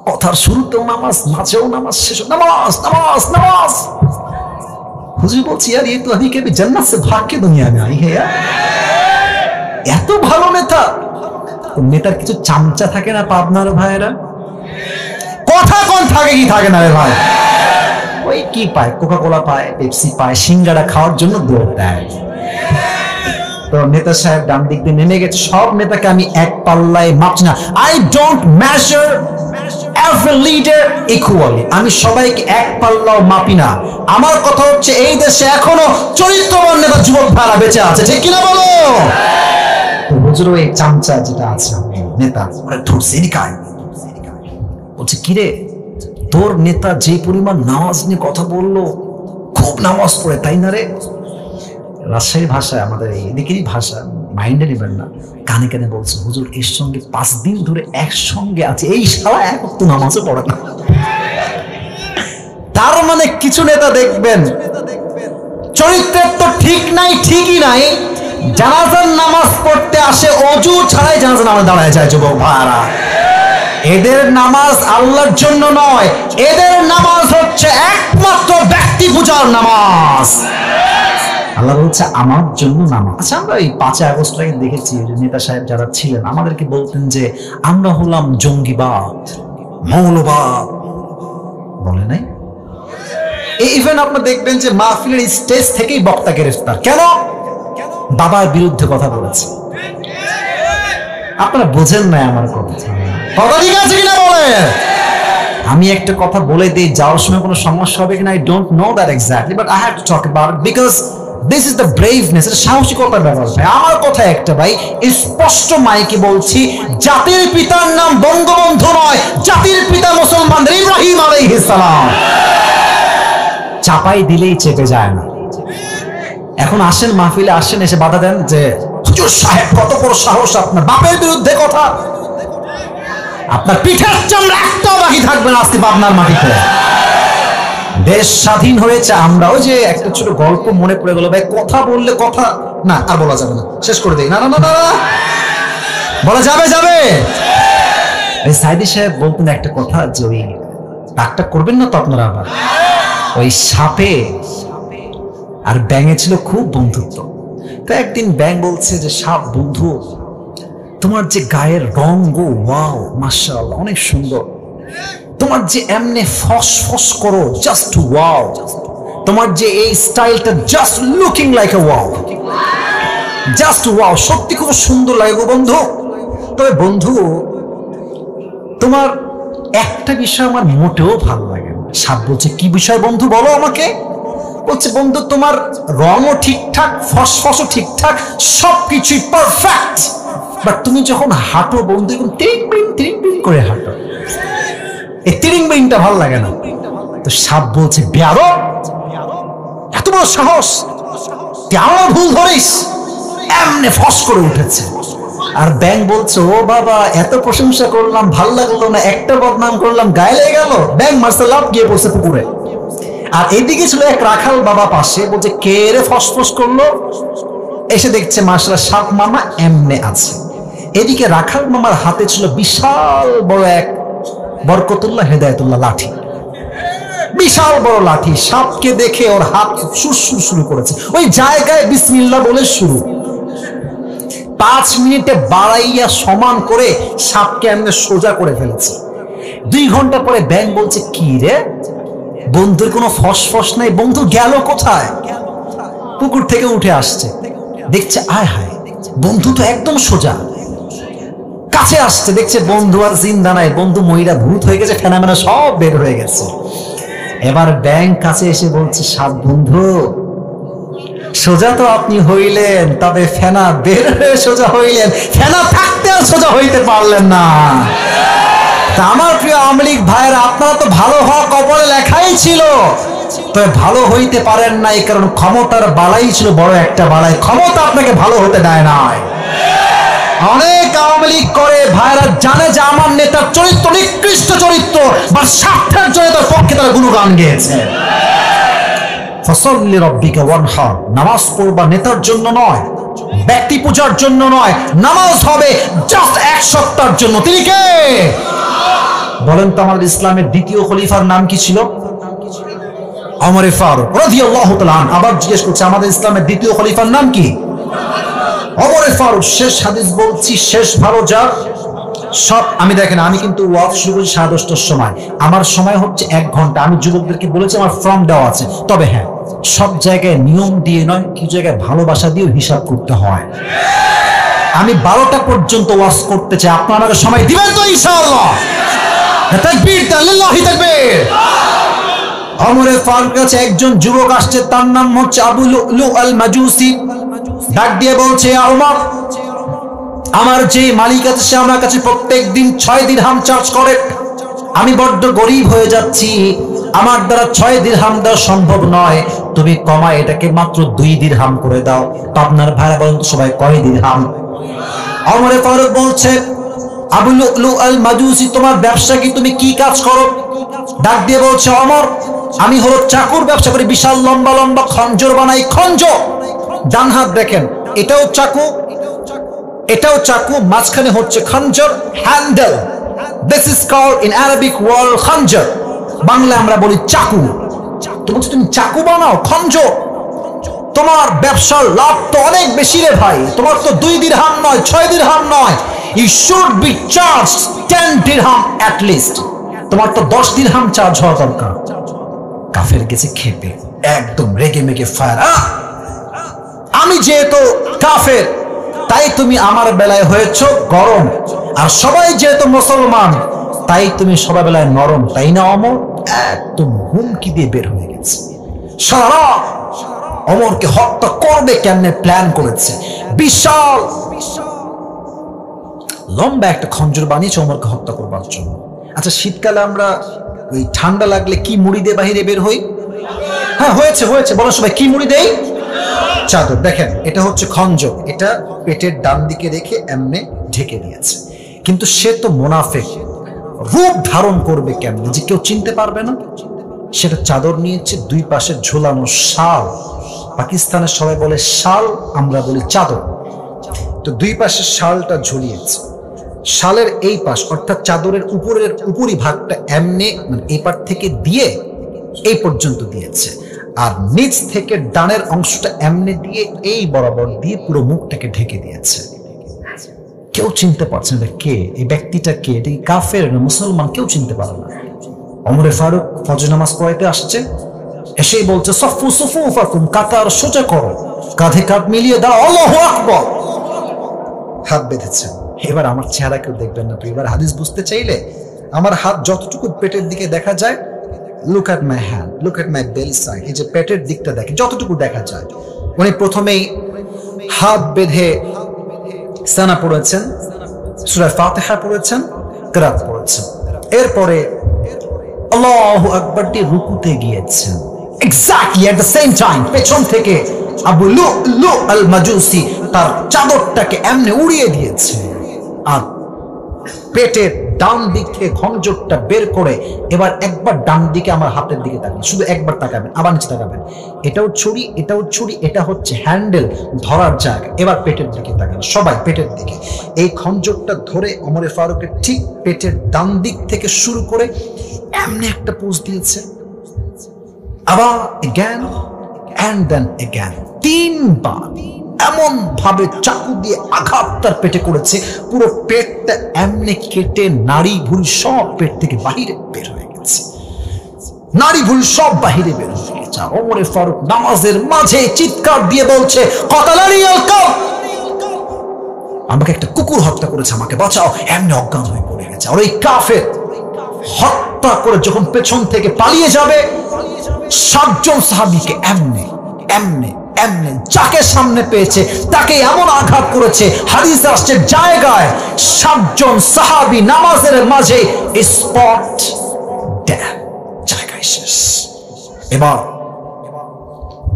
কথার শুরুতেও নামাজ, মাঝেও নামাজ, শেষও নামাজ নামাজ নামাজ। হুজুর বলছি यार ये तो अभी के भी जन्नत से भाग के दुनिया में आई है यार। এত ভালো নেতা। নেতার কিছু চামচা থাকে না পাবনার ভাইয়েরা, কথা কোন থাকে কি থাকে না রে ভাই, ওই কি পায়, কোকা কোলা পায়, পেপসি পায়, সিঙ্গারা খাওয়ার জন্য দৌড় দেয়। তো নেতা সাহেব ডান দিক দিয়ে নেমে গেছে। সব নেতাকে আমি এক পাল্লায় মাপছি না, I don't measure every leader equally, আমি সবাইকে এক পাল্লাও মাপি না। আমার কথা হচ্ছে এই দেশে এখনো চরিত্রবান নেতা যুবক ভাইরা বেঁচে আছে, ঠিক কিনা বলো? তো হুজুর ওই চামচা যেটা আছে নেতা, ওরা ধরছে নিকায়, বলছে কিরে তোর নেতা যে পরিমাণ নামাজ নিয়ে কথা বললো, খুব নামাজ পড়ে তাই না রে? রাজশাহী ভাষায়, আমাদের এদিকেরই ভাষা, মাইন্ডে নেবেন না, কানে কানে বলছে হুজুর এর সঙ্গে 5 দিন ধরে একসঙ্গে আছে, এই শালা এক ওয়াক্ত নামাজও পড়ে না। তার মানে কিছু নেতা দেখবেন চরিত্রের তো ঠিক নাই, ঠিকই নাই, জানাজার নামাজ পড়তে আসে ওযু ছাড়াই জানাজার নামাজ দাঁড়ায় যায় যুবক ভাইরা। এদের নামাজ আল্লাহর জন্য নয়, এদের নামাজ হচ্ছে একমাত্র ব্যক্তি পূজার নামাজ। আল্লাহ বলছে আমার জন্য নামাজ। আচ্ছা, আমরা এই 5 আগস্ট আগে দেখেছি নেতা সাহেব যারা ছিলেন আমাদেরকে বলতেন যে আমরা হলাম জঙ্গিবাদ, মৌলবাদ, বলে নাই? ইভেন আপনারা দেখবেন যে মাহফিলের স্টেজ থেকেই বক্তা গ্রেফতার, কেন? বাবার বিরুদ্ধে কথা বলেছে। আপনারা বোঝেন না আমার কথা, কথা ঠিক আছে কিনা বলেন? আমি একটা কথা বলে দিই, যাওয়ার সময় কোনো সমস্যা হবে কিনা I don't know that exactly, but I have to talk about it because this is the braveness, এটা সাহসিকতার ব্যাপার ভাই। আমার কথা একটা ভাই, স্পষ্ট মাইকে বলছি, জাতির পিতার নাম বঙ্গবন্ধু নয়, জাতির পিতা মুসলমানদের ইব্রাহিম আলাইহিস সালাম। চাপাই দিলেই চেপে যায় না। এখন আসেন মাহফিলে, আসেন, এসে বাধা দেন যে হুজুর সাহেব কত বড় সাহস আপনার, বাপের বিরুদ্ধে কথা, আপনার পিঠের চামড়া একটাও বাকি থাকবে না আজকে পাবনার মাটিতে। দেশ স্বাধীন হয়েছে, আমরা ওই যে একটা ছোট গল্প মনে পড়ে গেল ভাই, কথা বললে কথা না আর বলা যাবে না, শেষ করে দেই। না না না না, বলা যাবে যাবে। এই সাইদি সাহেব বলতেন একটা কথা যে ওই ডাকটা করবেন না তো আপনারা আবার, ওই সাপে আর ব্যাঙে ছিল খুব বন্ধুত্ব। তো একদিন ব্যাঙ বলছে যে সাপ, বন্ধু তোমার যে গায়ের রং গো, ওয়াও মাশাআল্লাহ অনেক সুন্দর, তোমার যে এমনি ফস ফস করো, জাস্ট ওয়াও, তোমার যে এই স্টাইলটা just looking like a wow, just wow, সত্যি খুব সুন্দর লাগে গো বন্ধু। তবে বন্ধু তোমার একটা বিষয় আমার মোটেও ভালো লাগে না। সাপ বলছে কি বিষয় বন্ধু বলো আমাকে? বলছে বন্ধু তোমার রঙও ঠিকঠাক, ফসফসও ঠিকঠাক, সবকিছুই পারফেক্ট, বাট তুমি যখন হাঁটো বন্ধু এরকম টিং বিং করে হাঁটো, এই টিং বিংটা ভালো লাগে না। তো সাপ বলছে বেয়াদব, এত বড় সাহস, তুই আমার ভুল ধরিস, এমনি ফস করে উঠেছে। আর ব্যাং বলছে, ও বাবা এত প্রশংসা করলাম, ভাল লাগলো না, একটা বদনাম করলাম, গায়ে লেগে গেল। ব্যাং মারতে লাভ গিয়ে পড়ছে পুকুরে। আর এইদিকে ছিল এক রাখাল বাবা পাশে, বলছে কে রে ফসফস করলো? এসে দেখছে মাশাআল্লাহ সাপ মামা এমনে আছে। এদিকে রাখাল মামার হাতে ছিল বিশাল বড় এক বরকতুল্লাহ হেদায়েতুল্লাহ লাঠি, বিশাল বড় লাঠি। সাপকে দেখে ওর হাত সুরসুর শুরু করেছে, ওই জায়গায় বিসমিল্লাহ বলে শুরু। 5 মিনিটে বাড়াইয়া সমান করে সাপকে এমনি সোজা করে ফেলেছে। 2 ঘন্টা পরে ব্যাং বলছে, কি রে বন্ধুর কোনো ফসফস নাই, বন্ধু গেল কোথায়? পুকুর থেকে উঠে আসছে, দেখছে আয় হায় বন্ধু তো একদম সোজা। কাছে আসছে, দেখছে বন্ধু আর জিন্দা নাই, বন্ধু মহিলা ভূত হয়ে গেছে, ফেনামেনা সব বের হয়ে গেছে। এবার ব্যাং কাছে এসে বলছে, সাপ বন্ধু সোজা তো আপনি হইলেন, তবে ফেনা বের হয়ে সোজা হইলেন, ফেনা থাকতে আর সোজা হইতে পারলেন না। তা আমার প্রিয় আওয়ামী লীগ ভাইয়েরা, আপনারা তো ভালো হওয়া কপালে লেখাই ছিল, তবে ভালো হইতে পারেন নাই, কারণ ক্ষমতার বালাই ছিল বড় একটা বালাই, ক্ষমতা আপনাকে ভালো হতে দেয় নাই। অনেক আওয়ামী লীগ করে ভাইরা জানে যে আমার নেতার চরিত্র নিকৃষ্ট চরিত্র, বা স্বার্থের জন্য তার পক্ষে তারা গুণগান গেয়েছে। ফসল্লি রব্বিকা ওয়ানহার, নামাজ পড়বা নেতার জন্য নয়, ব্যক্তি পূজার জন্য নয়, নামাজ হবে জাস্ট এক সপ্তাহের জন্য। তিনি কে বলেন তো? আমাদের ইসলামের দ্বিতীয় খলিফার নাম কি ছিল? ওমর ফারুক রাদিয়াল্লাহু তাআলা। আবার জিজ্ঞেস করছে, আমাদের ইসলামের দ্বিতীয় খলিফার নাম কি? ওমর ফারুক। শেষ হাদিস বলছি, শেষ ভালো যার সব। আমি দেখেন, আমি কিন্তু ওয়াজ শুরু করি 10:30টার সময়, আমার সময় হচ্ছে 1 ঘন্টা। আমি যুবকদেরকে বলেছি আমার ফর্ম দেওয়া আছে, তবে হ্যাঁ সব জায়গায় নিয়ম দিয়ে নয়, কিছু জায়গায় ভালোবাসা দিয়েও হিসাব করতে হয়। আমি 12টা পর্যন্ত ওয়াজ করতে চাই, আপনারা আমাকে সময় দিবেন তো ইনশাআল্লাহ? তাকবীর, আল্লাহু তাকবীর। ওমর ফারুকের কাছে একজন যুবক আসছে, তার নাম হচ্ছে আবু লুলু আল মাজুসি। ডাক দিয়ে বলছে, ওমর আমার যে মালিক আছে সে আমার কাছে প্রত্যেকদিন 6 দিরহাম চার্জ করে, আমি বড্ড গরিব হয়ে যাচ্ছি, আমার দ্বারা 6 দিরহাম দেওয়া সম্ভব নয়, তুমি কমায় এটাকে মাত্র 2 দিরহাম করে দাও। তো আপনার ভাড়া বলেন তো সবাই কয় দিরহাম? ওমর ফারুক বলছে, আবু লুলু আল মাজুসি তোমার ব্যবসা কি, তুমি কি কাজ করো? ডাক দিয়ে বলছে, ওমর আমি হলো চাকুর ব্যবসা করি, বিশাল লম্বা লম্বা খঞ্জর বানাই। খঞ্জর, ডান হাত দেখেন, এটাও চাকু, এটাও চাকু, মাঝখানে হচ্ছে খঞ্জর handle. This is called in Arabic world খঞ্জর, বাংলা আমরা বলি চাকু। তুমি চাকু বানাও, খঞ্জর। তোমার ব্যবসার লাভ তো অনেক বেশি রে ভাই, তোমার তো 2 দিরহাম নয়, 6 দিরহাম নয়, ইউ শুড বি চার্জ 10 দিরহাম অ্যাট লিস্ট, তোমার তো 10 দিরহাম চার্জ হওয়া দরকার। কাফের গেছে খেপে, একদম রেগে মেগে ফায়ার। আমি যেহেতু কাফের তাই তুমি আমার বেলায় হয়েছ গরম, আর সবাই যেহেতু মুসলমান তাই তুমি সবাই বেলায় নরম, তাই না অমর? একদম হুমকি দিয়ে বের হয়ে গেছে। সারা অমরকে হত্যা করবে কেমনে প্ল্যান করেছে, বিশাল লম্বা একটা খঞ্জর বানিয়েছে অমরকে হত্যা করবার জন্য। আচ্ছা, শীতকালে আমরা ওই ঠান্ডা লাগলে কি মুড়ি দিয়ে বাহিরে বের হই? হ্যাঁ হয়েছে হয়েছে, বলো সবাই, কি মুড়ি দেই? চাদর। দেখেন, এটা হচ্ছে খঞ্জর, এটা পেটের ডান দিকে রেখে এমনে ঢেকে দিয়েছে। কিন্তু সে তো মুনাফিক, রূপ ধারণ করবে কেমনে যে কেউ চিনতে পারবে না, সেটা চাদর নিয়েছে, 2 পাশে ঝোলানো শাল। পাকিস্তানের সবাই বলে শাল, আমরা বলি চাদর। তো 2 পাশে শালটা ঝুলিয়েছে। শালের এই পাশ অর্থাৎ চাদরের উপরের উপরি ভাগটা এমনে, মানে এই পার থেকে দিয়ে এই পর্যন্ত দিয়েছে, আর নিচ থেকে ডানের অংশটা এমনে দিয়ে এই বরাবর দিয়ে পুরো মুখটাকে ঢেকে দিয়েছে। কেউ চিনতে পারছে না কে এই ব্যক্তিটা, কে, এটা কি কাফের না মুসলমান, কেউ চিনতে পারে না। ওমর ফারুক ফজর নামাজ পড়াইতে আসছে, এসেই বলছে, সফু সুফুফাকুম, কাতার সোজা করো, কাঁধে কাঁধ মিলিয়ে দাও, আল্লাহু আকবার। হাত বেঁধেছেন। এবার আমার চেহারা কেউ দেখবেন না, এবার হাদিস বুঝতে চাইলে আমার হাত যতটুকু পেটের দিকে দেখা যায়, look at my hand, look at my belly side, এই যে পেটের দিকটা দেখে যতটুকু দেখা যায়। উনি প্রথমেই হাত বেঁধে সানা পড়েছেন, সূরা ফাতিহা পড়েছেন, কিরাত পড়েছেন, এরপরে আল্লাহু আকবার দিয়ে রুকুতে গিয়েছেন। Exactly at the same time পেছন থেকে আবু লুলু আল মাজুসি তার চাদরটাকে এমনি উড়িয়ে দিয়েছে, আর পেটের ডান দিক থেকে খঞ্জরটা বের করে এবার একবার ডান দিকে আমার হাতের দিকে তাকাবেন, শুধু একবার তাকাবেন, আবার নিচে তাকাবেন। এটাও ছুরি, এটাও ছুরি, এটা হচ্ছে হ্যান্ডেল ধরার জায়গা। এবার পেটের দিকে তাকাবেন, সবাই পেটের দিকে। এই খঞ্জরটা ধরে ওমর ফারুকের ঠিক পেটের ডান দিক থেকে শুরু করে এমনি একটা পোজ দিয়েছে, আবার এগেন এন্ড দেন এগেন, 3 বার এমন ভাবে চাকু দিয়ে আঘাত তার পেটে করেছে, পুরো পেটটা এমনি কেটে নাড়ি ভুঁড়ি সব পেট থেকে বাহিরে বের হয়ে গেছে, নাড়ি ভুঁড়ি সব বাহিরে বের হয়ে গেছে। ওমর ফারুক নামাজের মাঝে চিৎকার দিয়ে বলছে, কাতালানি আল কাফ, আমাকে একটা কুকুর হত্যা করেছে, আমাকে বাঁচাও। এমনি অজ্ঞান হয়ে পড়ে গেছে। আর ওই কাফের হত্যা করে যখন পেছন থেকে পালিয়ে যাবে, 7 জন সাহাবীকে এমনি এমনি এমনি যাকে সামনে পেয়েছে তাকে এমন আঘাত করেছে, হাদিস আসছে জায়গায় 7 জন সাহাবী নামাজের মাঝে স্পট ডেথ, জায়গায় শেষ। এবার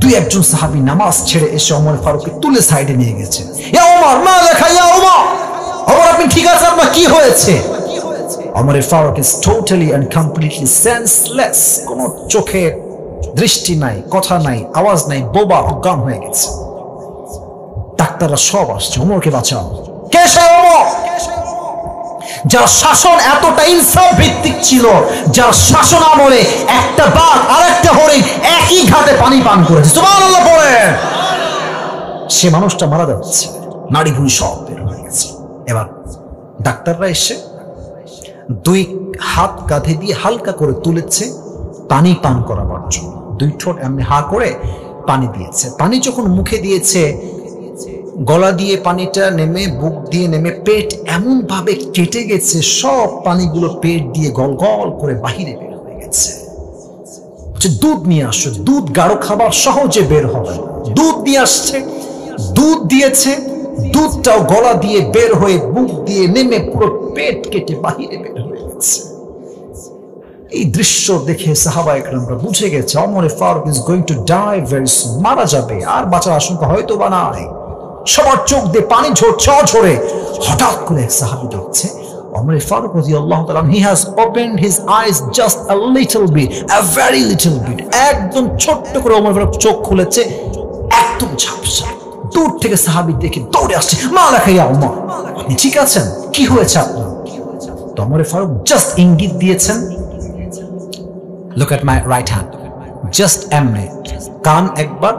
2-1 জন সাহাবী নামাজ ছেড়ে এসে ওমর ফারুককে তুলে সাইডে নিয়ে গেছে। ইয়া ওমর, মা লেখা, ইয়া ওমর, ওমর আপনি ঠিক আছে? আপনার কি হয়েছে? Omar Farooq is totally and completely senseless, কোনো চোখে দৃষ্টি নাই, কথা নাই, আওয়াজ নাই, বোবা, অজ্ঞান হয়ে গেছে। ডাক্তাররা সব আসছে, ওমরকে বাঁচাও। কে সে ওমর? যার শাসন এতটা ইনসাফ ভিত্তিক ছিল, যার শাসন আমলে একটা বাঘ আর একটা হরিণ একই ঘাটে পানি পান করেছে, সুবহানাল্লাহ বলেন। সে মানুষটা মারা যাচ্ছে, নাড়ি ভুঁড়ি সব বের হয়ে গেছে। এবার ডাক্তাররা এসে 2 হাত কাঁধে দিয়ে হালকা করে তুলেছে পানি পান করাবার জন্য। 2 ঠোঁট এমনি হা করে পানি দিয়েছে। পানি যখন মুখে দিয়েছে, গলা দিয়ে পানিটা নেমে, বুক দিয়ে নেমে, পেট এমন ভাবে কেটে গেছে, সব পানিগুলো পেট দিয়ে গল গল করে বাহিরে বের হয়ে গেছে। দুধ নিয়ে আসছে, দুধ গাঢ় খাবার সহজে বের হবে, দুধ নিয়ে আসছে, দুধ দিয়েছে, দুধটাও গলা দিয়ে বের হয়ে বুক দিয়ে নেমে পুরো পেট কেটে বাহিরে বের হয়ে গেছে। এই দৃশ্য দেখে সাহাবায়ে কেরামরা বুঝে গেছে Omar Farooq is going to die very soon, মারা যাবে, আর বাঁচার আশঙ্কা হয়তো বা নাই। সবার চোখ দিয়ে পানি ঝরছে অঝরে। হঠাৎ করে এক সাহাবী দেখছে ওমর ফারুক রাদিয়াল্লাহু তাআলা, he has opened his eyes just a little bit, a very little bit, একদম ছোট্ট করে ওমর ফারুক চোখ খুলেছে, একদম ঝাপসা। দূর থেকে সাহাবী দেখে দৌড়ে আসছে, মা লেখা, ইয়া ওমর, আপনি ঠিক আছেন? কি হয়েছে আপনার? তো ওমর ফারুক জাস্ট ইঙ্গিত দিয়েছেন, look at my right hand, just এমনি, কান একবার,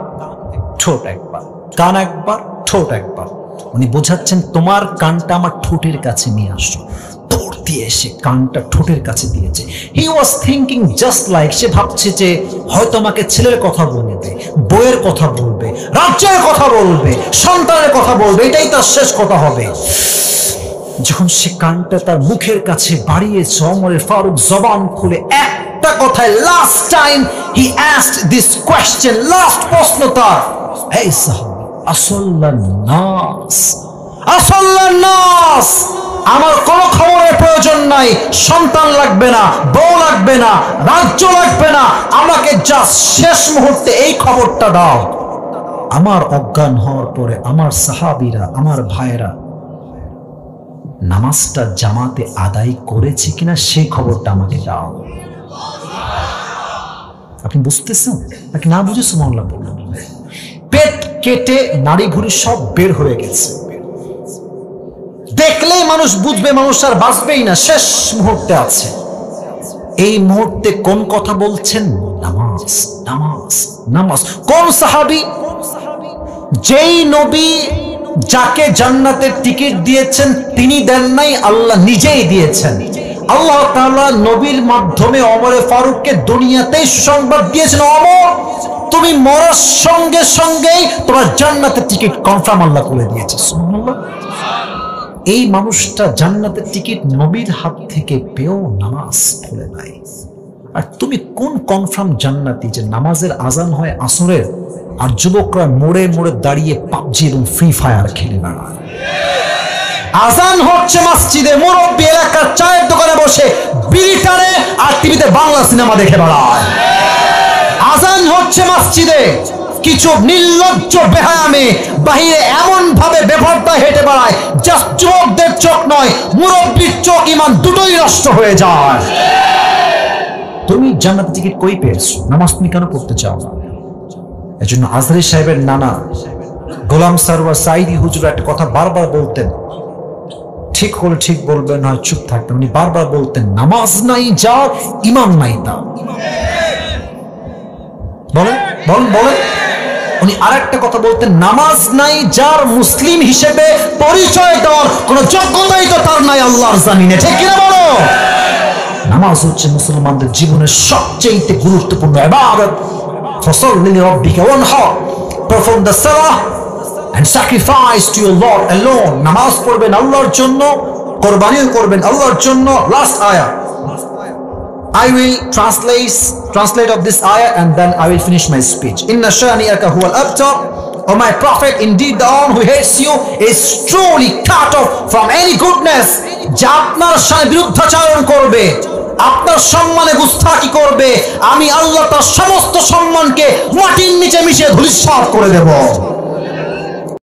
ঠোঁট একবার, কান একবার, ঠোঁট একবার। উনি বোঝাচ্ছেন তোমার কানটা আমার ঠোঁটের কাছে নিয়ে আসো। দৌড় দিয়ে এসে কানটা ঠোঁটের কাছে দিয়েছে। হি ওয়াজ থিঙ্কিং জাস্ট লাইক, সে ভাবছে যে হয়তো আমাকে ছেলের কথা বলবে, বউয়ের কথা বলবে, রাজ্যের কথা বলবে, সন্তানের কথা বলবে, এটাই তার শেষ কথা হবে। যখন সে কানটা তার মুখের কাছে বাড়িয়েছে, ওমর ফারুক জবান খুলে একটা কথায়, last time he asked this question, last প্রশ্ন তার, হে সাহাবী, আসল্লান নাস, আসল্লান নাস, আমার কোনো খবরের প্রয়োজন নাই, সন্তান লাগবে না, বউ লাগবে না, রাজ্য লাগবে না, আমাকে জাস্ট শেষ মুহূর্তে এই খবরটা দাও, আমার অজ্ঞান হওয়ার পরে আমার সাহাবীরা, আমার ভাইরা নামাজটা জামাতে আদায় করেছে কিনা সেই খবরটা আমাকে দাও। আপনি বুঝতেছেন নাকি না বুঝে সুবহানাল্লাহ বললেন? পেট কেটে নাড়ি ভুঁড়ি সব বের হয়ে গেছে। দেখলেই মানুষ বুঝবে মানুষ আর বাঁচবেই না, শেষ মুহূর্তে আছে। এই মুহূর্তে কোন কথা বলছেন? নামাজ, নামাজ, নামাজ। কোন সাহাবী? যেই নবী যাকে জান্নাতের টিকিট দিয়েছেন তিনি দেন নাই, আল্লাহ নিজেই দিয়েছেন। আল্লাহ তাআলা নবীর মাধ্যমে ওমর ফারুককে দুনিয়াতেই সুসংবাদ দিয়েছেন, ওমর তুমি মরার সঙ্গে সঙ্গেই তোমার জান্নাতের টিকিট কনফার্ম আল্লাহ করে দিয়েছে। সুবহানাল্লাহ। এই মানুষটা জান্নাতের টিকিট নবীর হাত থেকে পেও নামাজ পড়ে নাই। আর তুমি কোন কনফার্ম জান্নাতি যে নামাজের আজান হয় আসরের, আর যুবকরা মোড়ে মোড়ে দাঁড়িয়ে পাবজি এবং ফ্রি ফায়ার খেলে বেড়ায়। আজান হচ্ছে মসজিদে, মুরব্বী এলাকার চায়ের দোকানে বসে বিড়ি টানে আর টিভিতে বাংলা সিনেমা দেখে বেড়ায়। আজান হচ্ছে মসজিদে, কিছু নির্লজ্জ বেহায়ামে বাহিরে এমন ভাবে বেপরদা হেঁটে বেড়ায়, জাস্ট যুবকদের চোখ নয়, মুরব্বীর চোখ ইমান দুটোই নষ্ট হয়ে যায়। তুমি জান্নাতের টিকিট কই পেয়েছো? নামাজ তুমি কেন পড়তে চাও না? এজন্য আজহারী সাহেবের নানা গোলাম সারওয়ার সাইদি হুজুর একটা কথা বারবার বলতেন, ঠিক হলে ঠিক বলবেন, নয় চুপ থাকতেন। উনি বারবার বলতেন, নামাজ নাই যার, ইমান নাই তার। বলেন বলেন বলেন। উনি আরেকটা কথা বলতেন, নামাজ নাই যার, মুসলিম হিসেবে পরিচয় দেওয়ার কোন যোগ্যতাই তো তার নাই আল্লাহর জামিনে। ঠিক কিনা বলো? নামাজ হচ্ছে মুসলমানদের জীবনের সবচেয়ে গুরুত্বপূর্ণ ইবাদত। ফাসাল্লি লিরাব্বিকা ওয়ানহার, পারফর্ম দ্য সালাহ and sacrifice to your Lord alone. নামাজ পড়বেন আল্লাহর জন্য, কুরবানিও করবেন আল্লাহর জন্য। লাস্ট আয়াত, I will translate of this ayah and then I will finish my speech. Inna shani'aka huwa al-abtar. O my prophet, indeed the one who hates you is truly cut off from any goodness. যে আপনার সাথে বিরুদ্ধাচরণ করবে, আপনার সম্মানে গুস্তাখি করবে, আমি আল্লাহ তার সমস্ত সম্মানকে মাটির নিচে মিশিয়ে ধূলিসাৎ করে দেব।